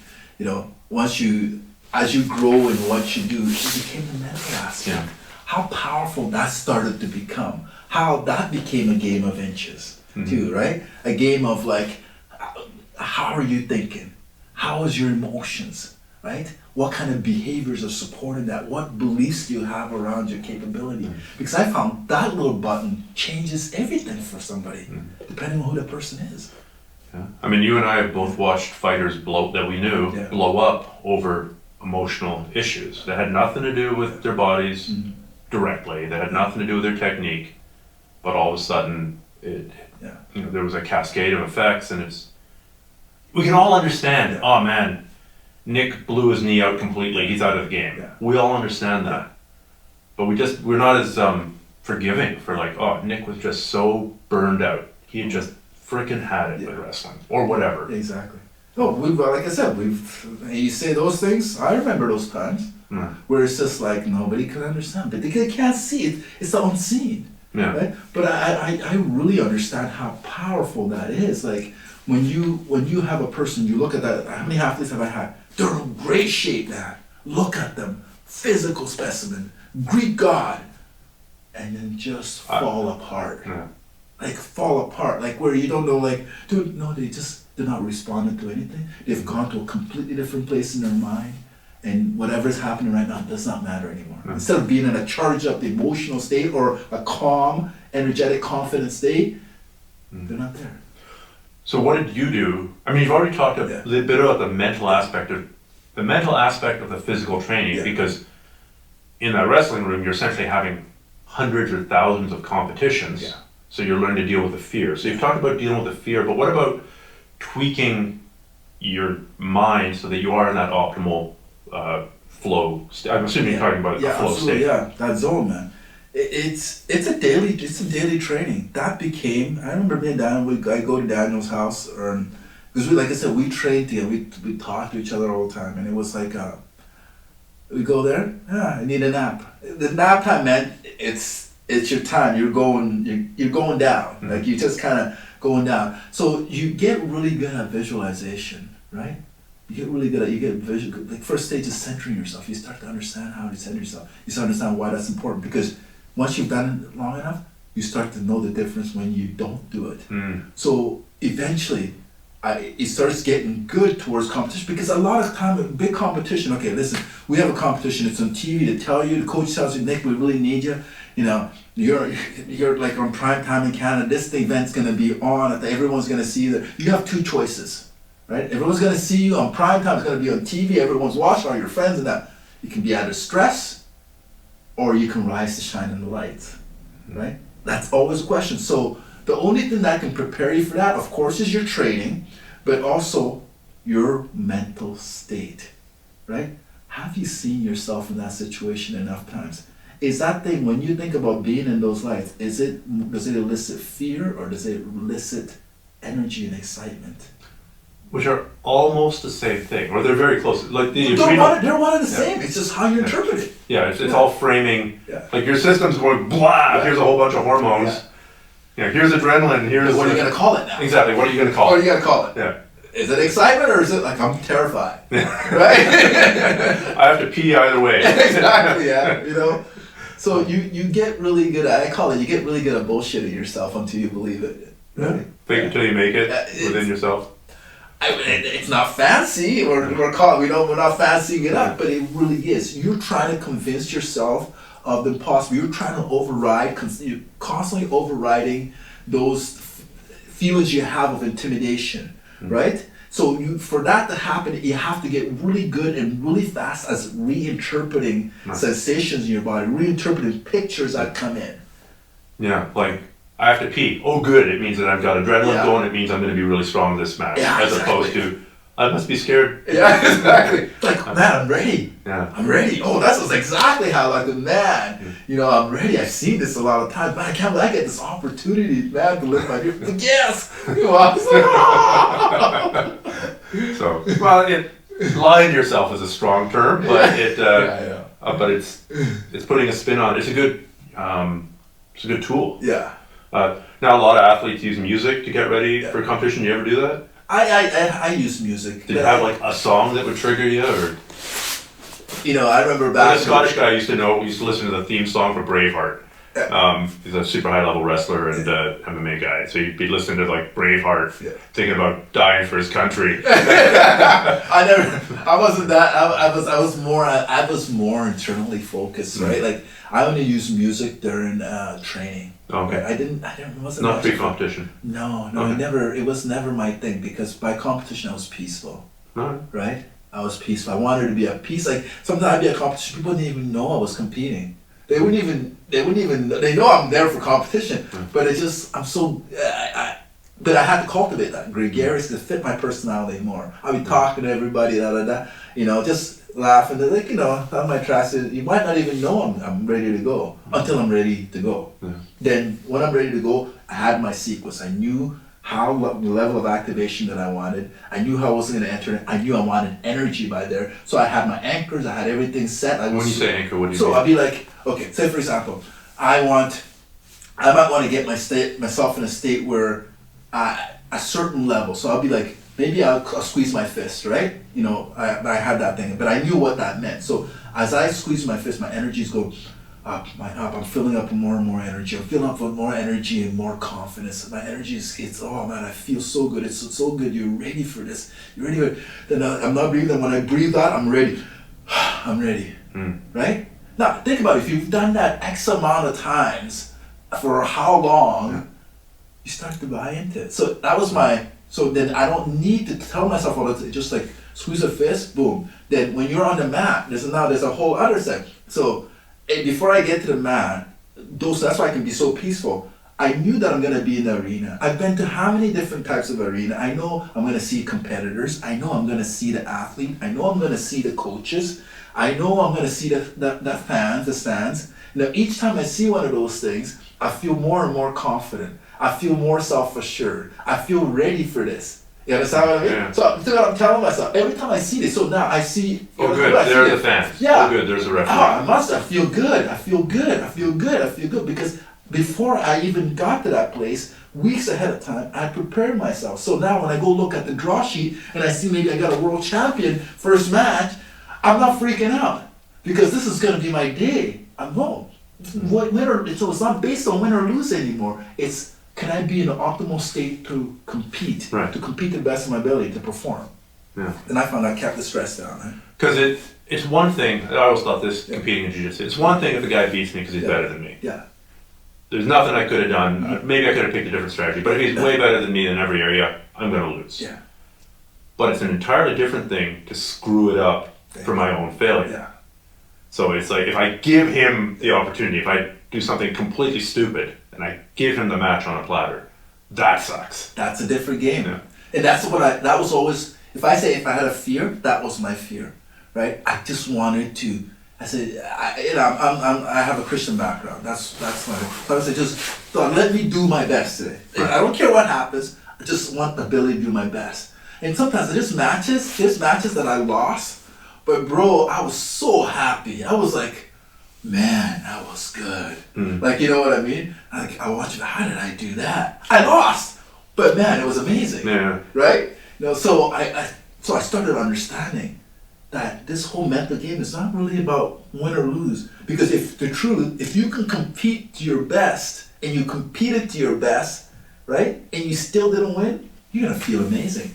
as you grow in what you do, it became the mental aspect. How powerful that started to become. How that became a game of inches, too, right? A game of how are you thinking? How is your emotions, right? What kind of behaviors are supporting that? What beliefs do you have around your capability? Because I found that little button changes everything for somebody, depending on who the person is. Yeah. I mean, you and I have both watched fighters that we knew blow up over emotional issues that had nothing to do with their bodies directly. That had nothing to do with their technique, but all of a sudden, there was a cascade of effects, and we can all understand. Oh man, Nick blew his knee out completely. He's out of the game. We all understand that, but we're not as forgiving for Nick was just so burned out. He had just freaking had it with wrestling or whatever. Exactly. Oh, like I said, you say those things. I remember those times where it's just like nobody can understand, but they can't see it. It's the unseen, right? But I really understand how powerful that is. Like when you have a person, you look at that. How many athletes have I had? They're in great shape, man. Look at them, physical specimen, Greek god, and then just fall apart. Fall apart, where you don't know, dude, no, they're not responding to anything. They've gone to a completely different place in their mind, and whatever's happening right now does not matter anymore. Instead of being in a charged up emotional state or a calm, energetic, confident state, they're not there. So what did you do? I mean, you've already talked a little bit about the mental aspect of the physical training, because in that wrestling room, you're essentially having hundreds or thousands of competitions. So you're learning to deal with the fear. So you've talked about dealing with the fear, but what about tweaking your mind so that you are in that optimal flow state? I'm assuming you're talking about the flow state. Yeah, that zone, man. it's a daily training. That became, I remember me and Dan, I go to Daniel's house, because like I said, we trained together, we talk to each other all the time, and it was like, we go there, I need a nap. The nap time meant it's your time, you're going down, Mm-hmm. like you just kind of going down. So you get really good at visualization, right? You get really good at, like first stage is centering yourself. You start to understand how to center yourself. You start to understand why that's important, because once you've done it long enough, you start to know the difference when you don't do it. So eventually, it starts getting good towards competition, because a lot of time, big competition, okay, listen, we have a competition, it's on TV, they tell you, the coach tells you, Nick, we really need you. You know, you're like on prime time in Canada, this event's gonna be on, everyone's gonna see you there. You have two choices, right? Everyone's gonna see you on prime time, it's gonna be on TV, everyone's watching, all your friends and that. You can be either stressed, or you can rise to shine in the light, right? That's always a question. So the only thing that can prepare you for that, of course, is your training, but also your mental state, right? Have you seen yourself in that situation enough times? Is that thing, when you think about being in those lights, does it elicit fear, or does it elicit energy and excitement? Which are almost the same thing, or they're very close. Like They're one and the same. It's just how you interpret it. Yeah, it's all framing. Yeah. Like your system's going blah. Here's a whole bunch of hormones. Yeah. Here's adrenaline. Here's What are you gonna call it now? Exactly. What are you gonna call What it? are you gonna call it? Yeah. Is it excitement, or is it like I'm terrified? Right? I have to pee either way. Exactly. Yeah. You know. So you get really good at, you get really good at bullshitting yourself until you believe it. Right? Fake until you make it within yourself. It's not fancy, we're not fancying it up, but it really is. You're trying to convince yourself of the impossible. You're trying to override, you're constantly overriding those feelings you have of intimidation, right? So for that to happen, you have to get really good and really fast at reinterpreting sensations in your body, reinterpreting pictures that come in. Yeah, like, I have to pee. Oh, good. It means that I've got adrenaline going. It means I'm going to be really strong this match. Yeah, as opposed to, I must be scared. Yeah, exactly. Like, man, I'm ready. Yeah. I'm ready. Oh, that's exactly how, like, man, you know, I'm ready. I've seen this a lot of times, but I can't believe I get this opportunity, man, to live my dream. Like, yes! You know, So, well, lying to yourself is a strong term, but but it's putting a spin on it. It's a good tool. Yeah. Now a lot of athletes use music to get ready for competition. You ever do that? I use music. Did you have like a song that would trigger you, or? You know, I remember back. Like a Scottish guy I used to listen to the theme song for Braveheart. He's a super high level wrestler and MMA guy, so he'd be listening to like Braveheart, thinking about dying for his country. I wasn't that. I was more internally focused, right? Like I only used music during training. Okay. Right? I didn't. Wasn't not pre-competition. No, Okay. It was never my thing, because by competition I was peaceful. Alright. Right? I was peaceful. I wanted to be at peace. Like sometimes I'd be at competition, people didn't even know I was competing. They know I'm there for competition, but it's just, I'm so, but I had to cultivate that gregarious to fit my personality more. I'd be talking to everybody, you know, just laughing, like, you know, on my tracks, you might not even know I'm ready to go until I'm ready to go. Yeah. Then when I'm ready to go, I had my sequence. I knew the level of activation that I wanted. I knew how I was going to enter it. I knew I wanted energy by there. So I had my anchors, I had everything set. When you say anchor, what do you mean? So I'd be like, okay, say for example, I might want to get myself in a state where a certain level. So I'll be like, maybe I'll squeeze my fist, right? You know, I had that thing, but I knew what that meant. So as I squeeze my fist, my energies go up. I'm filling up with more and more energy. I'm filling up with more energy and more confidence. My energy oh man, I feel so good. It's so good. You're ready for this. You're ready for it. Then I'm not breathing. When I breathe out, I'm ready. I'm ready. Right? Now, think about it. If you've done that X amount of times, for how long, you start to buy into it. So that was so then I don't need to tell myself all the time, just like squeeze a fist, boom. Then when you're on the mat, there's a whole other set. So before I get to the mat, that's why I can be so peaceful. I knew that I'm going to be in the arena. I've been to how many different types of arena. I know I'm going to see competitors. I know I'm going to see the athlete. I know I'm going to see the coaches. I know I'm going to see the fans, the stands. Each time I see one of those things, I feel more and more confident. I feel more self-assured. I feel ready for this. You understand what I mean? Yeah. So I'm telling myself, every time I see this, so now I see... Oh, good, there are the fans. Yeah. Oh, good, there's a referee. I feel good. I feel good. Because before I even got to that place, weeks ahead of time, I prepared myself. So now when I go look at the draw sheet and I see maybe I got a world champion first match, I'm not freaking out. Because this is going to be my day. I'm home. So it's not based on win or lose anymore. It's, can I be in an optimal state to compete? Right. To compete to the best of my ability, to perform. Yeah. And I found I kept the stress down. Right? Because it's one thing, I always thought this competing in jiu-jitsu, it's one thing if the guy beats me because he's better than me. Yeah. There's nothing I could have done. Maybe I could have picked a different strategy, but if he's way better than me in every area, I'm going to lose. Yeah. But it's an entirely different thing to screw it up for my own failure. Yeah. So it's like if I give him the opportunity, if I do something completely stupid and I give him the match on a platter, that sucks. That's a different game. Yeah. And that's that was always, if I had a fear, that was my fear, right? I just wanted to, I said, I have a Christian background. That's my, so I said, just thought, let me do my best today. Right. I don't care what happens, I just want the ability to do my best. And sometimes there's matches that I lost, but bro, I was so happy. I was like, man, that was good. Like, you know what I mean? Like, I watched it, how did I do that? I lost, but man, it was amazing. Yeah. Right? So I started understanding that this whole mental game is not really about win or lose. Because if you can compete to your best, and you competed to your best, right? And you still didn't win, you're gonna feel amazing.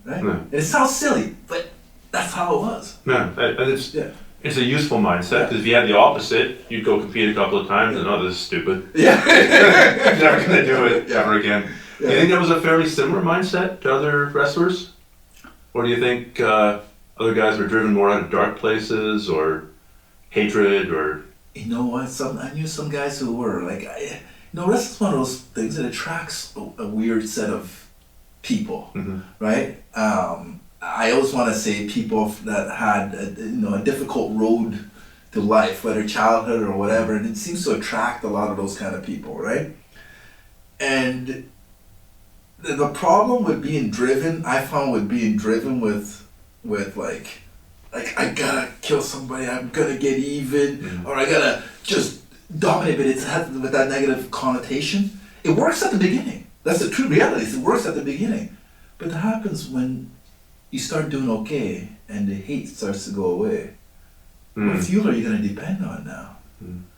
Right? Yeah. And it sounds silly, but that's how it was. Yeah, and it's a useful mindset, because if you had the opposite, you'd go compete a couple of times and, oh, this is stupid. Yeah. You're never going to do it ever again. Yeah. Do you think that was a fairly similar mindset to other wrestlers? Or do you think other guys were driven more out of dark places or hatred or... You know what? I knew some guys who were like, wrestling's one of those things that attracts a weird set of people, right? I always want to say people that had a difficult road to life, whether childhood or whatever, and it seems to attract a lot of those kind of people, right? And the problem with being driven, I found with being driven with like I gotta kill somebody, I'm gonna get even, or I gotta just dominate, but it has with that negative connotation. It works at the beginning. That's the true reality. It works at the beginning, but it happens when you start doing okay and the hate starts to go away. What fuel are you going to depend on now?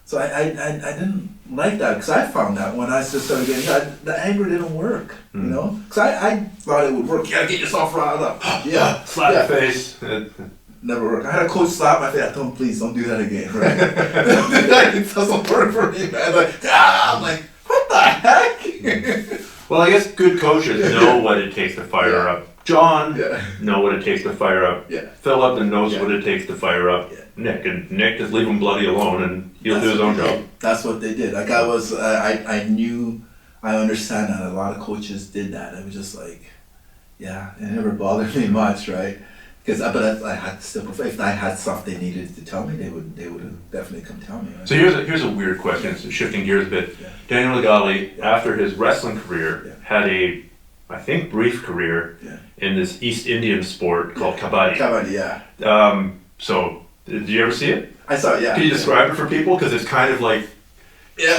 So I didn't like that, because I found that when I just started getting, the anger didn't work, you know? Because I thought it would work. You got to get yourself riled up. Yeah. Slap your face. Never worked. I had a coach slap my face. I told him, please don't do that again, right? It doesn't work for me, man. I'm like, what the heck? Well, I guess good coaches know what it takes to fire up. John know what it takes to fire up. Yeah. Philip knows what it takes to fire up. Yeah. Nick just leave him bloody alone and he'll do his own job. That's what they did. Like I knew, I understand that a lot of coaches did that. It was just like, it never bothered me much, right? Because I had to still prefer. If I had stuff they needed to tell me, they would have definitely come tell me. Right? So here's a weird question. So shifting gears a bit. Yeah. Daniel Ugoalah, after his wrestling career, had a, I think, brief career in this East Indian sport called Kabaddi. Kabaddi, So, did you ever see it? I saw it, yeah. Can you describe it for people? Because it's kind of like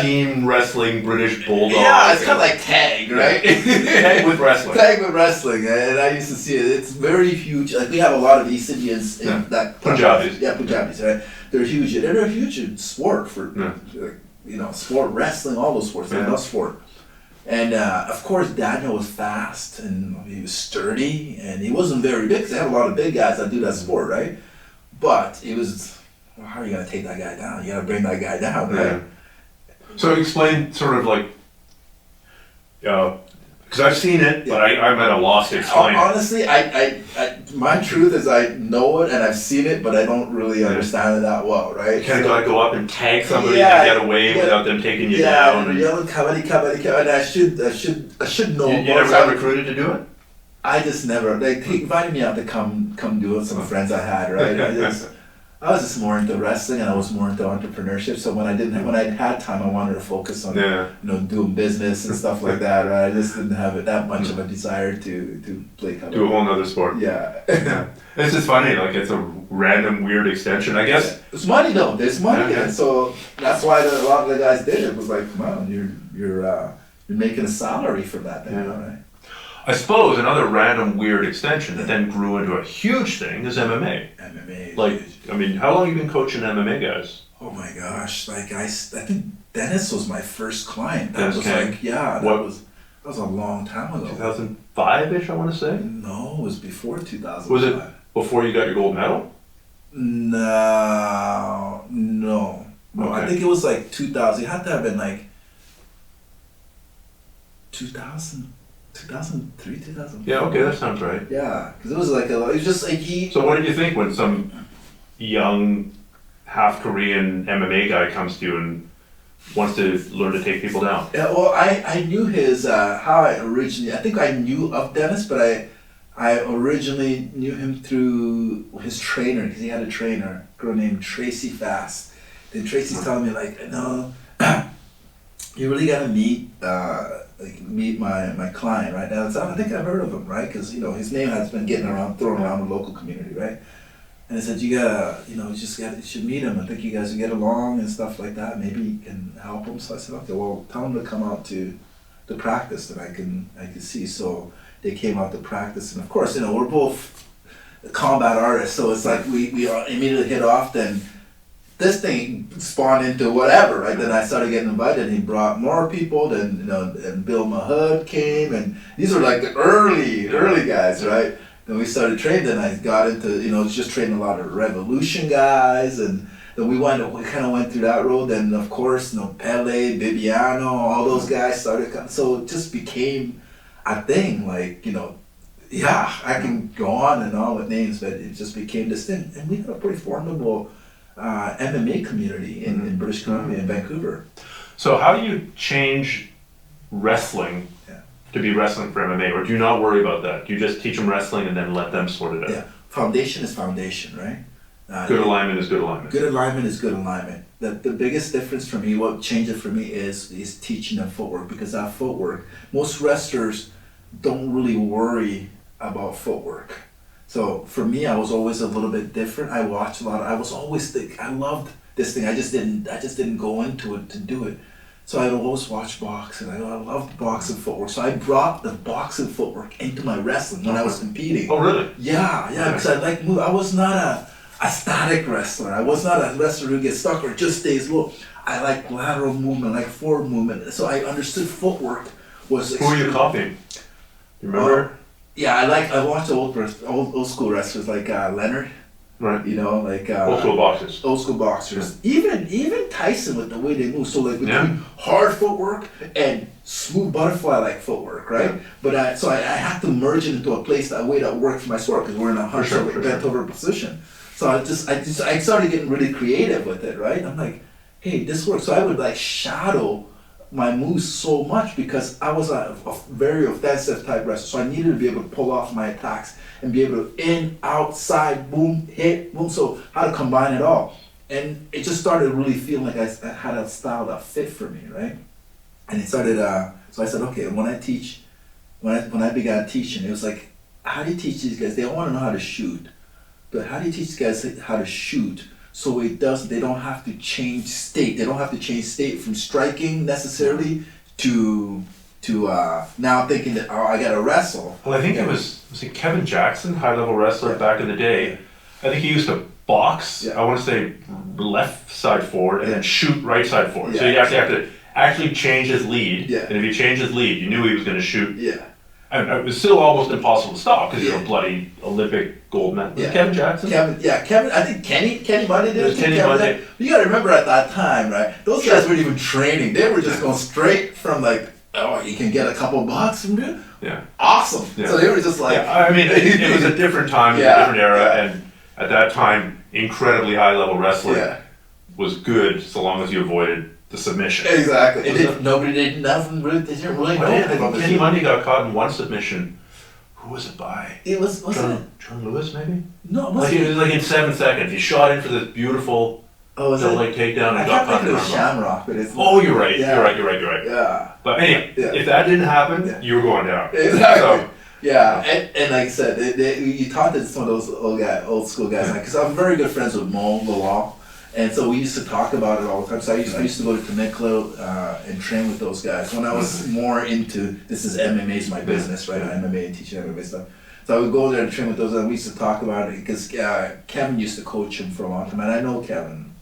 team wrestling, British Bulldog. Yeah, it's kind of like tag, right? Tag with wrestling. Tag with wrestling, and I used to see it. It's very huge. Like, we have a lot of East Indians in that. Punjabis. Yeah, Punjabis, right? They're huge. They're huge in sport for, sport, wrestling, all those sports. They love sport. And of course, Daniel was fast and he was sturdy, and he wasn't very big because they have a lot of big guys that do that sport, right? But it was, how are you going to take that guy down? You got to bring that guy down, right? Yeah. So explain sort of like, because I've seen it, but I'm at a loss to explain. Honestly, my truth is I know it and I've seen it, but I don't really understand it that well, right? You kind of got to go up and tag somebody and get away without them taking you down. And yelling kabaddi, and I should know. You never got recruited to do it? I just never. They invited me out to come do it. Some friends I had, right? I was just more into wrestling, and I was more into entrepreneurship. So when I had time, I wanted to focus on doing business and stuff like that. Right? I just didn't have it that much of a desire to play Kabaddi. Do a whole nother sport. Yeah. It's just funny, like it's a random weird extension, I guess. It's money though. There's money, and so that's why a lot of the guys did it. It was like, come on, you're making a salary from that thing, right? I suppose another random weird extension that then grew into a huge thing is MMA. MMA. Like, I mean, how long have you been coaching MMA guys? Oh my gosh! Like I think Dennis was my first client. That Dennis was Kang. like, that was a long time ago. 2005-ish, I want to say. No, it was before 2005. Was it before you got your gold medal? No. Okay. I think it was like 2000. It had to have been like 2000. 2003, 2004. Yeah, okay, that sounds right. Yeah, because it was just like he... So what did you think when some young, half-Korean MMA guy comes to you and wants to learn to take people down? Yeah, well, I knew I think I knew of Dennis, but I originally knew him through his trainer, because he had a trainer, a girl named Tracy Fast. Then Tracy's telling me, like, no, you really got to meet my client, right? Now, I think I've heard of him, right? Because, his name has been thrown around the local community, right? And I said, you should meet him. I think you guys will get along and stuff like that. Maybe you can help him. So I said, okay, well, tell him to come out to the practice that I can see. So they came out to practice. And of course, we're both combat artists. So it's like we immediately hit off. Then this thing spawned into whatever, right? Then I started getting invited, and he brought more people. Then, and Bill Mahood came, and these were like the early guys, right? Then we started training. Then I got into, just training a lot of Revolution guys, and then we kind of went through that road. Then of course, Pele, Bibiano, all those guys started. So it just became a thing. Like, I can go on and on with names, but it just became this thing. And we had a pretty formidable MMA community in British Columbia, in Vancouver. So how do you change wrestling to be wrestling for MMA, or do you not worry about that? Do you just teach them wrestling and then let them sort it out? Yeah, foundation is foundation, right? Good alignment is good alignment. Good alignment is good alignment. The biggest difference for me, what changed it for me is teaching them footwork, because that footwork, most wrestlers don't really worry about footwork. So for me, I was always a little bit different. I watched a lot. I loved this thing. I just didn't go into it to do it. So I'd always watch boxing. I loved boxing footwork. So I brought the boxing footwork into my wrestling when I was competing. Oh, really? Yeah, because I like move. I was not a static wrestler. I was not a wrestler who gets stuck or just stays low. I like lateral movement, like forward movement. So I understood footwork was. Who are you copying? You remember? Yeah, I watched old school wrestlers like Leonard. Right. Old school boxers. Old school boxers. Yeah. Even Tyson, with the way they move. So like between hard footwork and smooth butterfly like footwork, right? Yeah. But I had to merge it into a place that worked for my sport, because we're in a bent over position. So I started getting really creative with it, right? I'm like, hey, this works. So I would like shadow my moves so much, because I was a very offensive type wrestler. So I needed to be able to pull off my attacks and be able to in, outside, boom, hit, boom. So how to combine it all. And it just started really feeling like I had a style that fit for me, right? And it started, so I said, okay, when I began teaching, it was like, how do you teach these guys? They all want to know how to shoot. But how do you teach these guys how to shoot? So they don't have to change state. They don't have to change state from striking necessarily to now thinking that, I gotta wrestle. Well, I think it was Kevin Jackson, high level wrestler back in the day. I think he used to box, I want to say left side forward, and then shoot right side forward. So you actually have to change his lead. And if you change his lead, you knew he was going to shoot. And it was still almost impossible to stop, because you're a bloody Olympic gold medal. Kevin Jackson? Kevin, I think Kenny Monday did it. Kenny Monday. You gotta remember at that time, right? Those guys weren't even training. They were just going straight from like, you can get a couple bucks from it? Awesome. So they were just like... I mean, it was a different time, a different era, and at that time, incredibly high level wrestling was good, so long as you avoided the submission. Exactly. Nobody did nothing. They didn't really know anything about Kenny Monday got caught in one submission. Who was it by? It was John Lewis, maybe? No, it wasn't. It was like in 7 seconds. He shot in for this beautiful like takedown and got I caught think in it was Shamrock, but it's Oh, you're right. Yeah. You're right. Yeah. But anyway, if that didn't happen, you were going down. Exactly. So, yeah, and like I said, you talked to some of those old school guys, because I'm very good friends with Ugoalah, and so we used to talk about it all the time. So I used to go to Temecula and train with those guys when I was more into, this is MMA is my business, right? MMA and teaching MMA stuff. So I would go there and train with those guys. We used to talk about it because Kevin used to coach him for a long time, and I know Kevin.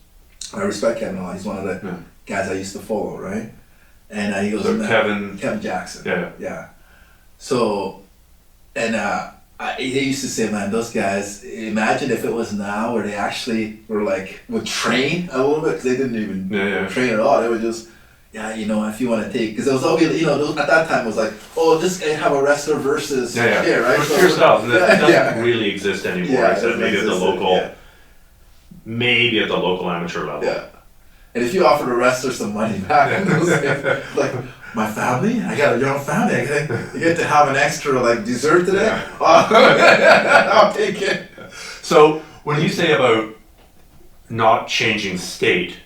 I respect Kevin a lot. He's one of the guys I used to follow, right? And he goes, Kevin Jackson. Yeah. So, and he used to say, man, those guys, imagine if it was now where they actually would train a little bit, because they didn't even train at all. They would just, if you want to take, because it was always, at that time it was like, oh, this guy have a wrestler versus here, right? Pure styles. That doesn't really exist anymore. Except maybe at the local, maybe at the local amateur level. Yeah. And if you offered a wrestler some money back in those days, like, my family? I got a young family. You get to have an extra dessert today? I'll take it. So when you say about not changing state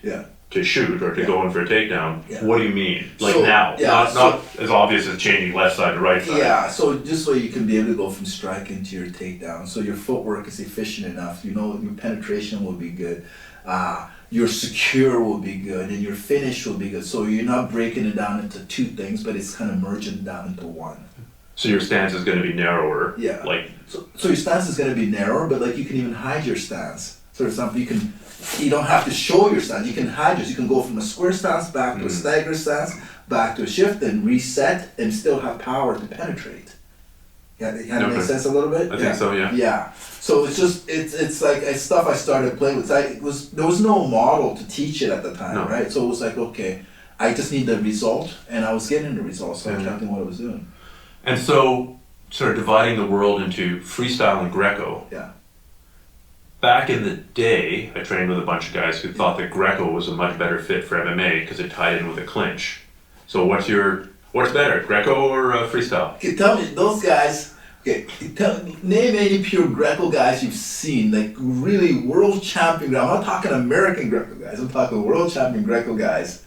to shoot or to go in for a takedown, what do you mean? Now? Not as obvious as changing left side to right side. Yeah, so just so you can be able to go from strike into your takedown. So your footwork is efficient enough. Your penetration will be good. Your secure will be good, and your finish will be good. So you're not breaking it down into two things, but it's kind of merging down into one. So your stance is going to be narrower. Yeah. So your stance is going to be narrower, but you can even hide your stance. So for example, you don't have to show your stance. You can hide yours. You can go from a square stance back to a stagger stance, back to a shift, and reset, and still have power to penetrate. Yeah, it kind of makes sense a little bit. I think so. Yeah. Yeah. So it's just it's like stuff I started playing with. There was no model to teach it at the time, right? So it was like, okay, I just need the result, and I was getting the result, so I kept doing what I was doing. And so, sort of dividing the world into freestyle and Greco. Yeah. Back in the day, I trained with a bunch of guys who thought that Greco was a much better fit for MMA because it tied in with a clinch. So what's better, Greco or freestyle? Okay, tell me, those guys, name any pure Greco guys you've seen, really world champion, I'm not talking American Greco guys, I'm talking world champion Greco guys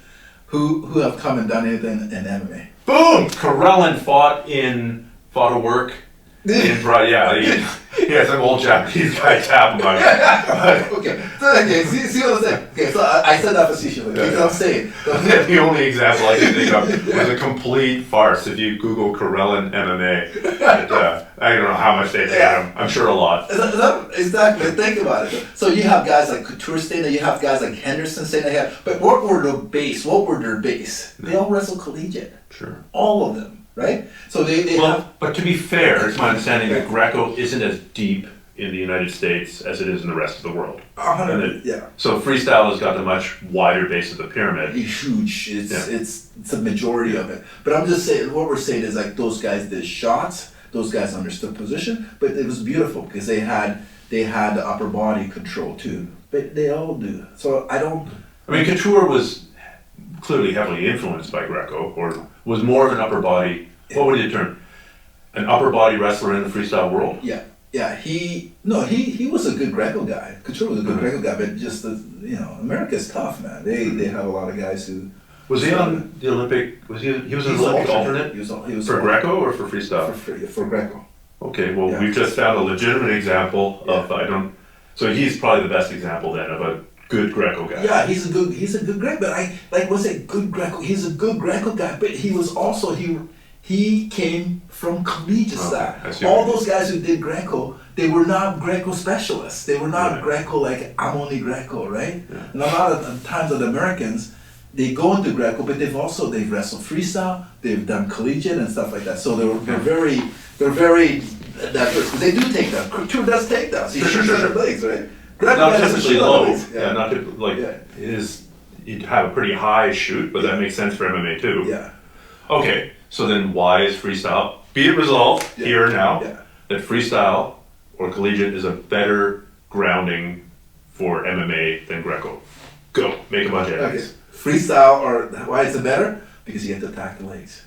who have come and done anything in MMA. Boom! Karelin fought a work. Yeah, some old Japanese guy tapping on it. Okay, see what I'm saying? Okay, so I said that facetiously, that's what I'm saying. The only example I can think of was a complete farce. If you Google Karelin MMA, I don't know how much they paid him. I'm sure a lot. Exactly, think about it. So you have guys like Couture staying there, you have guys like Henderson staying there, but what were their base? They all wrestled collegiate. Sure. All of them. Right? So they have... But to be fair, it's my understanding that Greco isn't as deep in the United States as it is in the rest of the world. 100%, So freestyle has got a much wider base of the pyramid. Huge. It's a majority of it. But I'm just saying, what we're saying is those guys did shots, those guys understood position, but it was beautiful because they had the upper body control too. But they all do. So Couture was clearly heavily influenced by Greco, or was more of an upper body. What would you term? An upper body wrestler in the freestyle world? Yeah. He was a good Greco guy. Couture was a good Greco guy, but just America's tough, man. They have a lot of guys who. Was he on the Olympic? He was an Olympic alternate. He was for Greco or for freestyle? For Greco. Okay, well we've just found a legitimate example of So he's probably the best example then of a good Greco guy. Yeah, he's a good Greco, but was it good Greco? He's a good Greco guy, but he was also he came from collegiate style. All those guys who did Greco, they were not Greco specialists. They were not Greco I'm only Greco, right? Yeah. And a lot of times with Americans, they go into Greco, but they've wrestled freestyle, they've done collegiate and stuff like that. So they're very diverse. They do take down. Couture does take down. So you shoot your legs, right? Not typically low. Not typically you'd have a pretty high shoot, but that makes sense for MMA too. Yeah. Okay, so then why is freestyle? Be it resolved here now that freestyle or collegiate is a better grounding for MMA than Greco. Go, make a bunch of enemies. Freestyle, or why is it better? Because you get to attack the legs.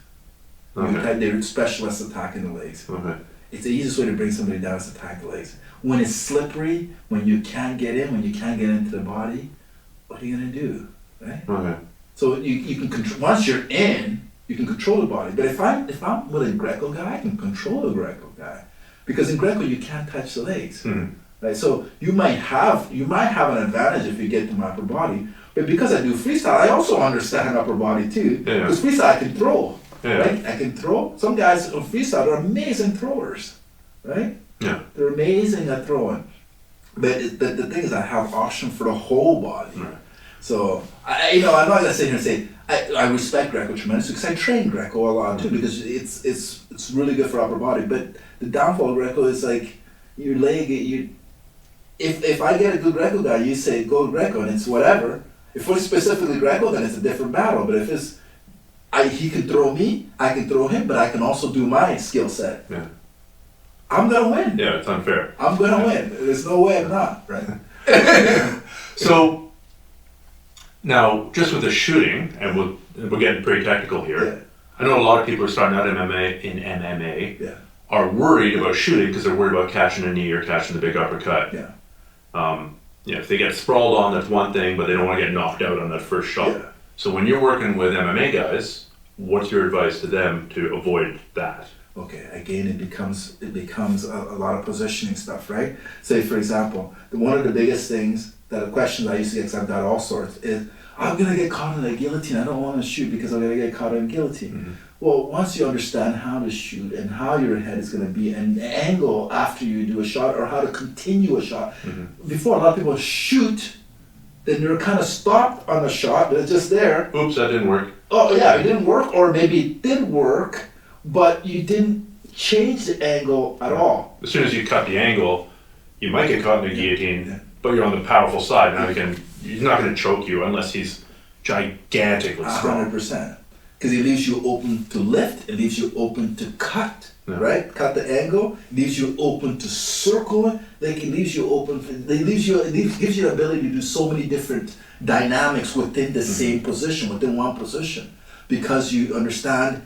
Okay. They're specialists attacking the legs. Okay. it's the easiest way to bring somebody down is to attack the legs. When it's slippery, when you can't get in, when you can't get into the body, what are you gonna do, right? Okay. So you can control, once you're in, you can control the body. But if I'm with a Greco guy, I can control the Greco guy, because in Greco you can't touch the legs, right? So you might have an advantage if you get to my upper body. But because I do freestyle, I also understand upper body too. Because freestyle I can throw, right? I can throw. Some guys on freestyle are amazing throwers, right? Yeah. They're amazing at throwing. But the thing is, I have option for the whole body. Right. So I'm not gonna sit here and say I respect Greco tremendously, because I train Greco a lot too, because it's really good for upper body. But the downfall of Greco is like your leg. If I get a good Greco guy, you say go Greco, and it's whatever. If we're specifically Greco, then it's a different battle. But if he can throw me, I can throw him, but I can also do my skill set. Yeah. I'm gonna win. Yeah, it's unfair. I'm gonna win. There's no way I'm not, right? So now, just with the shooting, and we're getting pretty technical here. Yeah. I know a lot of people are starting out in MMA Yeah. are worried about shooting because they're worried about catching a knee or catching the big uppercut. Yeah. If they get sprawled on, that's one thing, but they don't want to get knocked out on that first shot. Yeah. So when you're working with MMA guys, what's your advice to them to avoid that? Okay, again, it becomes a lot of positioning stuff, right? Say, for example, one of the biggest things, that questions I used to get, because I've got all sorts, is, I'm going to get caught in a guillotine. I don't want to shoot because I'm going to get caught in a guillotine. Mm-hmm. Well, once you understand how to shoot and how your head is going to be, and the angle after you do a shot, or how to continue a shot. Before, a lot of people shoot, then they're kind of stopped on the shot, but it's just there. Oops, that didn't work. Oh yeah, it didn't work, or maybe it did work, but you didn't change the angle at all. As soon as you cut the angle, you might get caught in a guillotine, but you're on the powerful side. Now he's not going to choke you unless he's gigantically strong. 100%. Because it leaves you open to lift, it leaves you open to cut, right? Cut the angle, it leaves you open to circle, like it leaves you open, it gives you the ability to do so many different dynamics within the same position, within one position. Because you understand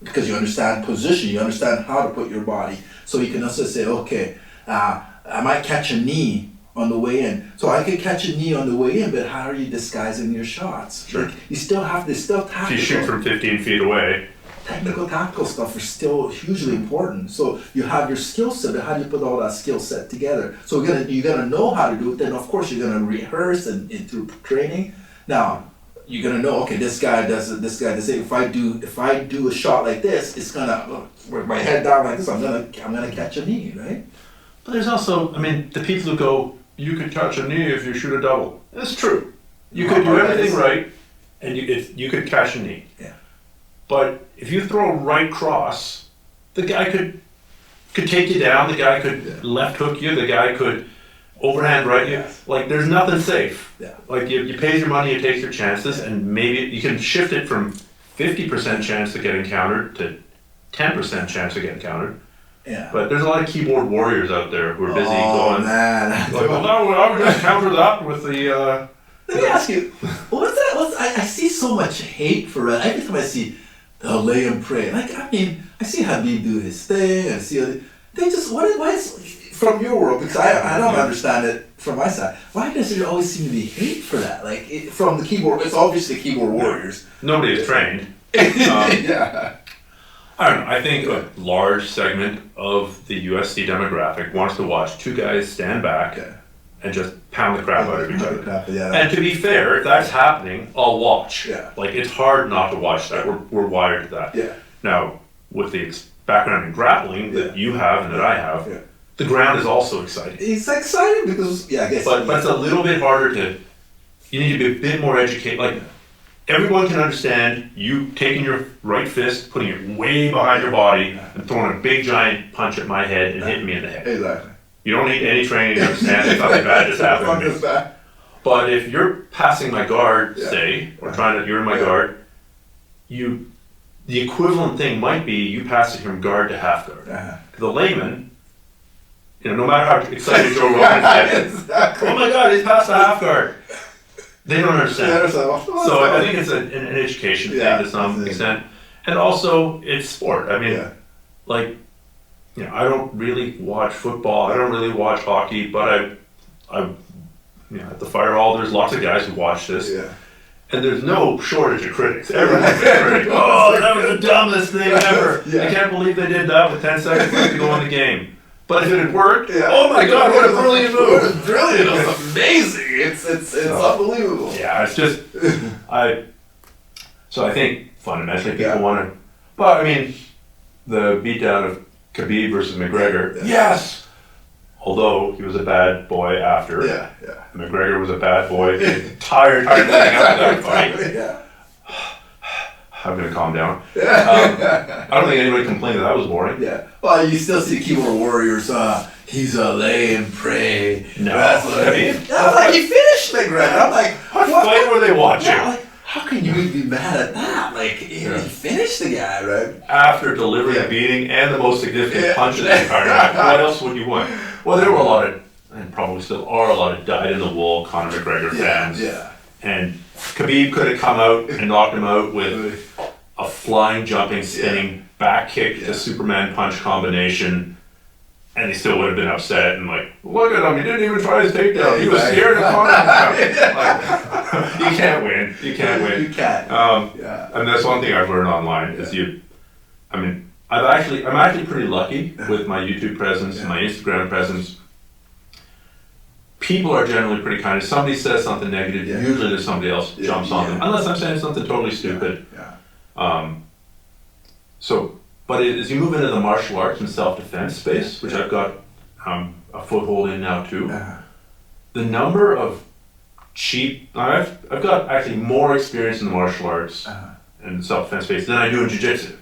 position, you understand how to put your body. So you can also say, okay, I might catch a knee on the way in. So I could catch a knee on the way in, but how are you disguising your shots? Sure. Like, you still have this tactical. If you shoot from 15 feet away. Technical, tactical stuff is still hugely important. So you have your skill set, but how do you put all that skill set together? So you're gonna know how to do it. Then of course you're gonna rehearse and through training. Now you're gonna know, okay, this guy does it. This guy does it. If I do a shot like this, it's gonna with my head down like this. I'm gonna catch a knee, right? But there's also, the people who go, you could catch a knee if you shoot a double. That's true. You could do everything right, and you could catch a knee. Yeah. But if you throw a right cross, the guy could take you down. The guy could left hook you. The guy could overhand right you. Like, there's nothing safe. Yeah. Like, you pay your money, you take your chances, and maybe you can shift it from 50% chance of getting countered to 10% chance of getting countered. Yeah. But there's a lot of keyboard warriors out there who are busy going. Man. Like, well, no, I would just counter that with the. Let me ask you, what's that? I see so much hate for it. Every time I see, they'll lay and pray. Like, I see Habib do his thing. I see they just why is from your world, because I don't understand it from my side. Why does there always seem to be hate for that? Like from the keyboard, it's obviously keyboard warriors. Nobody is trained. Yeah. I don't know. I think a large segment of the USC demographic wants to watch two guys stand back and just pound the crap out of each other. And to be fair, if that's happening, I'll watch. Yeah. Like, it's hard not to watch that. We're wired to that. Yeah. Now, with the background in grappling that you have and that I have, the ground is also exciting. It's exciting because, I guess. But it's a little bit harder you need to be a bit more educated. Like, everyone can understand you taking your right fist, putting it way behind your body, and throwing a big giant punch at my head and hitting me in the head. Exactly. You don't need any training to understand that something bad just happened to me. But if you're passing my guard, say, or you're in my guard, the equivalent thing might be you passing from guard to half guard. To the layman, no matter how excited Joe Rogan is, oh my God, he's passed the half guard. They don't understand. So I think it's an education thing to some extent. And also, it's sport. Like, I don't really watch football. I don't really watch hockey, but I at the fire hall, there's lots of guys who watch this. Yeah. And there's no shortage of critics. Everyone's a critic. Oh, that was the dumbest thing ever. Yeah. I can't believe they did that with 10 seconds left to go in the game. But if it had worked, oh my God, what a brilliant move. It was brilliant. It was amazing. It's unbelievable. Yeah, it's just, so I think fundamentally people want to, but I mean, the beatdown of Khabib versus McGregor, yes! Although he was a bad boy after. Yeah. McGregor was a bad boy. Tired leading up to that fight. Yeah. I'm going to calm down. I don't think anybody complained that was boring. Yeah. Well, you still see keyboard warriors. He's a lay and pray. No. I'm like, he finished McGregor. I'm like, what fight were they watching? Yeah, like, how can you be mad at that? Like, he finished the guy, right? After delivering a beating and the most significant punch of the entire match, what else would you want? Well, there were a lot of, and probably still are a lot of dyed-in-the-wool Conor McGregor fans. Yeah. And Khabib could have come out and knocked him out with a flying, jumping, spinning back kick to Superman punch combination, and they still would have been upset and like, look at him, he didn't even try his takedown. He was scared of Conor. You can't win. You can't win. You can't. And that's one thing I've learned online is I'm actually pretty lucky with my YouTube presence, my Instagram presence. People are generally pretty kind. If somebody says something negative, usually there's somebody else jumps on them, unless I'm saying something totally stupid. But as you move into the martial arts and self-defense space, which I've got a foothold in now too, the number of I've got actually more experience in the martial arts and self-defense space than I do in jiu-jitsu.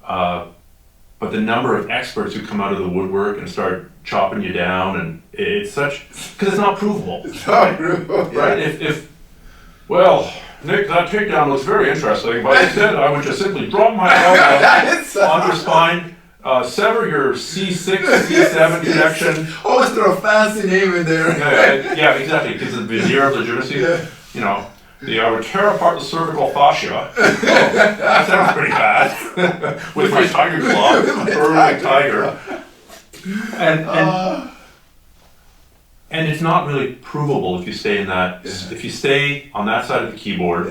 But the number of experts who come out of the woodwork and start chopping you down, and it's such, because it's not provable. It's not provable. Right? Well, Nick, that takedown looks very interesting, but instead I would just simply drop my elbow on your spine, sever your C6, C7 connection. Always throw a fancy name in there. Yeah, exactly, because the veneer of legitimacy, I would tear apart the cervical fascia. That sounds pretty bad. With my tiger claw, burrowing tiger. And it's not really provable if you stay in that. If you stay on that side of the keyboard,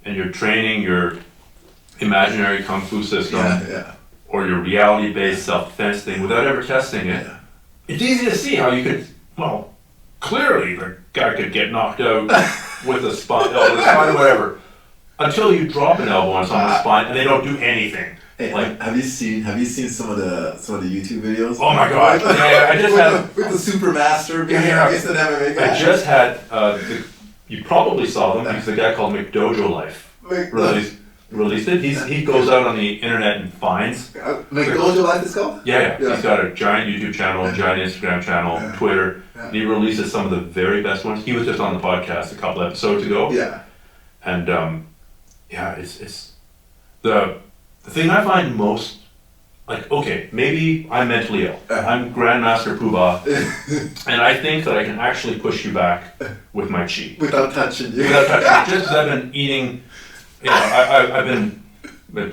and you're training your imaginary kung fu system, or your reality-based self-defense thing without ever testing it, it's easy to see how you could. Well, clearly the guy could get knocked out with a spine or whatever, until you drop an elbow on someone's spine and they don't do anything. Hey, have you seen some of the YouTube videos? Oh my God! I just had with the super master being against an MMA guy. I just had you probably saw them because the guy called McDojo Life released it. He goes out on the internet and finds McDojo Life is called. Yeah. He's got a giant YouTube channel, giant Instagram channel, Twitter. And he releases some of the very best ones. He was just on the podcast a couple episodes ago. And it's the thing I find most, like, okay, maybe I'm mentally ill. I'm Grandmaster Poobah, and I think that I can actually push you back with my chi. Without touching you. Just because I've been eating, I've been,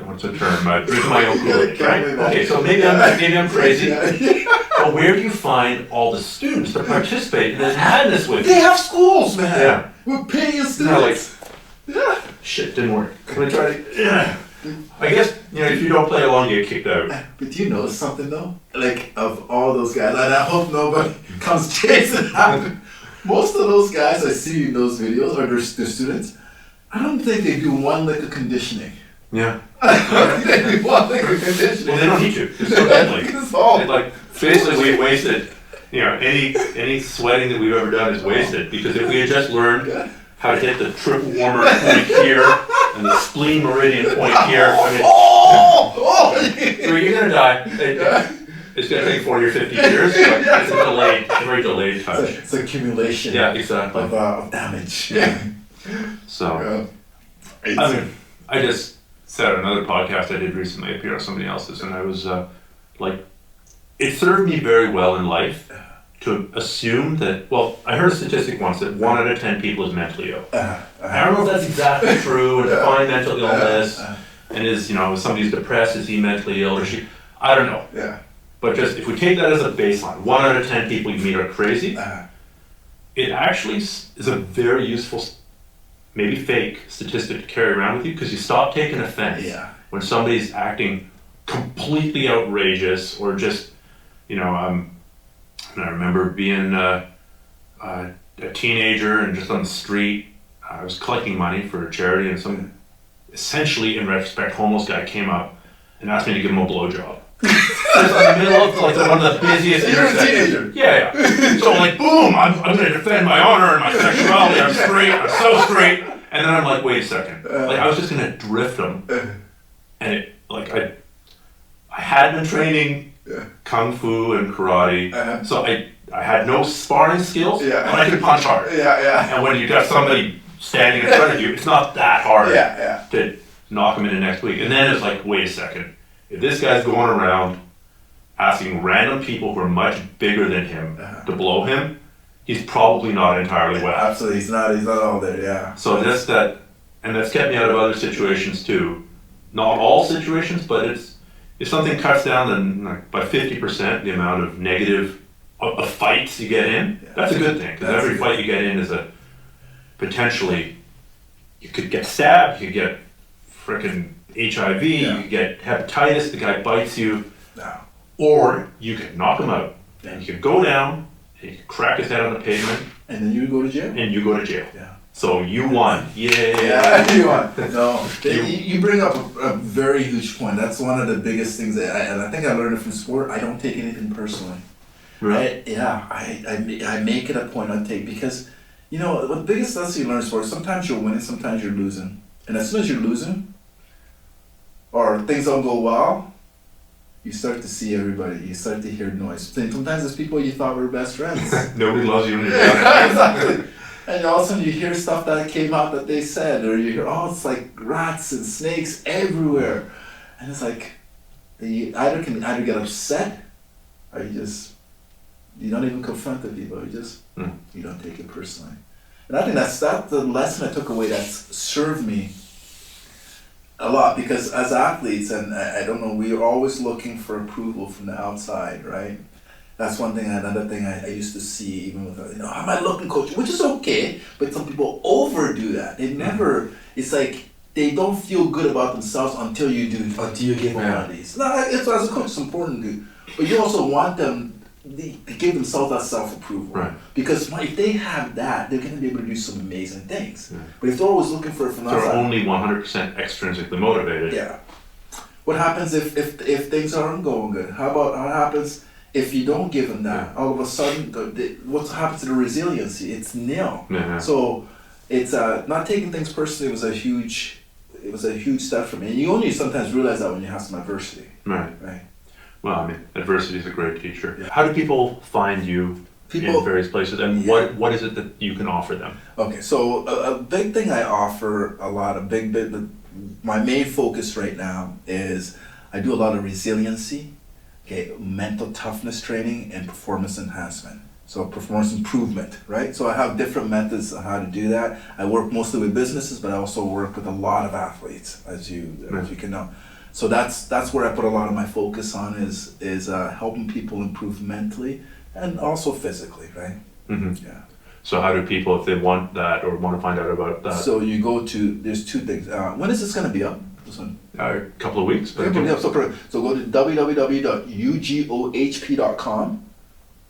what's the term? Drinking my own Kool-Aid, right? Okay, so maybe I'm crazy. But where do you find all the students to participate in this madness with? They have schools, man. Yeah. We're paying students. Shit, didn't work. Can I try to? I guess, if you don't play along, you get kicked out. But do you know something though? Like, of all those guys, and I hope nobody comes chasing after. Most of those guys I see in those videos, or their students, I don't think they do one lick of conditioning. Yeah. I don't think they do one lick of conditioning. Well, they don't need to. It's so deadly. Basically, we wasted, any sweating that we've ever done is wasted, because if we had just learned how to hit the trip warmer point here and the spleen meridian point here. So you're gonna die. It's gonna take 40 or 50 years, but it's a very delayed touch. It's accumulation. Yeah, exactly. Of damage. So, I just said on another podcast I did recently, appeared on somebody else's, and I was it served me very well in life to assume that, I heard a statistic once that 1 out of 10 people is mentally ill. I don't know if that's exactly true, and define mental illness, and is somebody's depressed, is he mentally ill or she? I don't know. Yeah. But just if we take that as a baseline, 1 out of 10 people you meet are crazy. It actually is a very useful, maybe fake statistic to carry around with you, because you stop taking offense when somebody's acting completely outrageous or just, you know, I remember being a teenager and just on the street, I was collecting money for a charity, and some essentially, in retrospect, homeless guy came up and asked me to give him a blowjob. Just in the middle of like one of the busiest intersections. Yeah. So like, boom! I'm going to defend my honor and my sexuality. I'm straight. I'm so straight. And then I'm like, wait a second. Like I was just going to drift him, and it like I had been training kung fu and karate, so I had no sparring skills, but I could punch hard. And when you got somebody standing in front of you, it's not that hard to knock him in the next week. And then it's like, wait a second. If this guy's going around asking random people who are much bigger than him to blow him, he's probably not entirely well. Absolutely, he's not all there, So just that, and that's kept me out of other situations too. Not all situations, but if something cuts down then like by 50% the amount of negative of fights you get in, that's a good thing, because every fight you get in is a potentially, you could get stabbed, you could get frickin' HIV, you could get hepatitis, the guy bites you, or you could knock him out, and you could go down, and you could crack his head on the pavement, and then you go to jail. So you won. Yeah, you won. No, you bring up a very huge point. That's one of the biggest things that and I think I learned it from sport. I don't take anything personally. Right. I make it a point to take, because you know the biggest lesson you learn in sport, sometimes you're winning, sometimes you're losing, and as soon as you're losing or things don't go well, you start to see everybody, you start to hear noise. Sometimes there's people you thought were best friends. Nobody loves you when you're down. Exactly. And all of a sudden you hear stuff that came out that they said, or you hear, it's like rats and snakes everywhere. And it's like, you can either get upset, or you don't even confront the people, you don't take it personally. And I think that's the lesson I took away that's served me a lot, because as athletes, and I don't know, we are always looking for approval from the outside, right? That's one thing. Another thing I used to see, even with, how am I looking, coach? Which is okay, but some people overdo that. They never, it's like, they don't feel good about themselves until you give them one of these. Now, as a coach, it's important to, but you also want them to give themselves that self-approval. Right. Because if they have that, they're going to be able to do some amazing things. But if they're always looking for it from outside, they're only 100% extrinsically motivated. Yeah. What happens if things aren't going good? What happens if you don't give them that? All of a sudden, what happens to the resiliency? It's nil. So it's not taking things personally was a huge step for me. And you only sometimes realize that when you have some adversity. Right. Well, I mean, adversity is a great teacher. Yeah. How do people find you in various places, and what is it that you can offer them? Okay, so a big thing I offer a lot, my main focus right now is I do a lot of resiliency, mental toughness training, and performance enhancement. So performance improvement, right? So I have different methods on how to do that. I work mostly with businesses, but I also work with a lot of athletes, as you can know. So that's where I put a lot of my focus on is helping people improve mentally and also physically, right? Mm-hmm. Yeah. So how do people, if they want that or want to find out about that? So you go to, there's two things. When is this going to be up? This one? A couple of weeks. So go to www.ugohp.com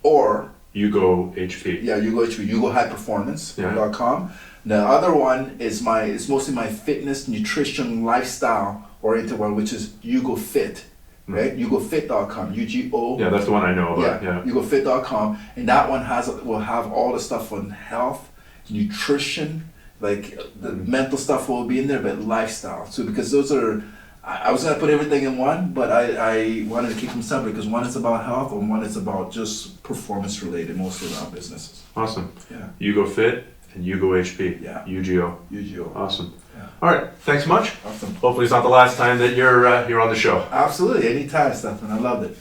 or UgoHP. Yeah, UgoHP, UgoHighPerformance.com. The other one is it's mostly my fitness, nutrition, lifestyle oriented one, which is UgoFit, right? UgoFit.com, UGO. Yeah, that's the one I know about. Yeah. UgoFit.com, and that one will have all the stuff on health, nutrition, like the mental stuff will be in there, but lifestyle. So because those are, I was gonna put everything in one, but I wanted to keep them separate because one is about health and one is about just performance related, mostly around businesses. Awesome. Yeah. UgoFit and UgoHP. Yeah. UGO. Awesome. Yeah. All right. Thanks so much. Awesome. Hopefully it's not the last time that you're on the show. Absolutely. Anytime, Stephan. I loved it.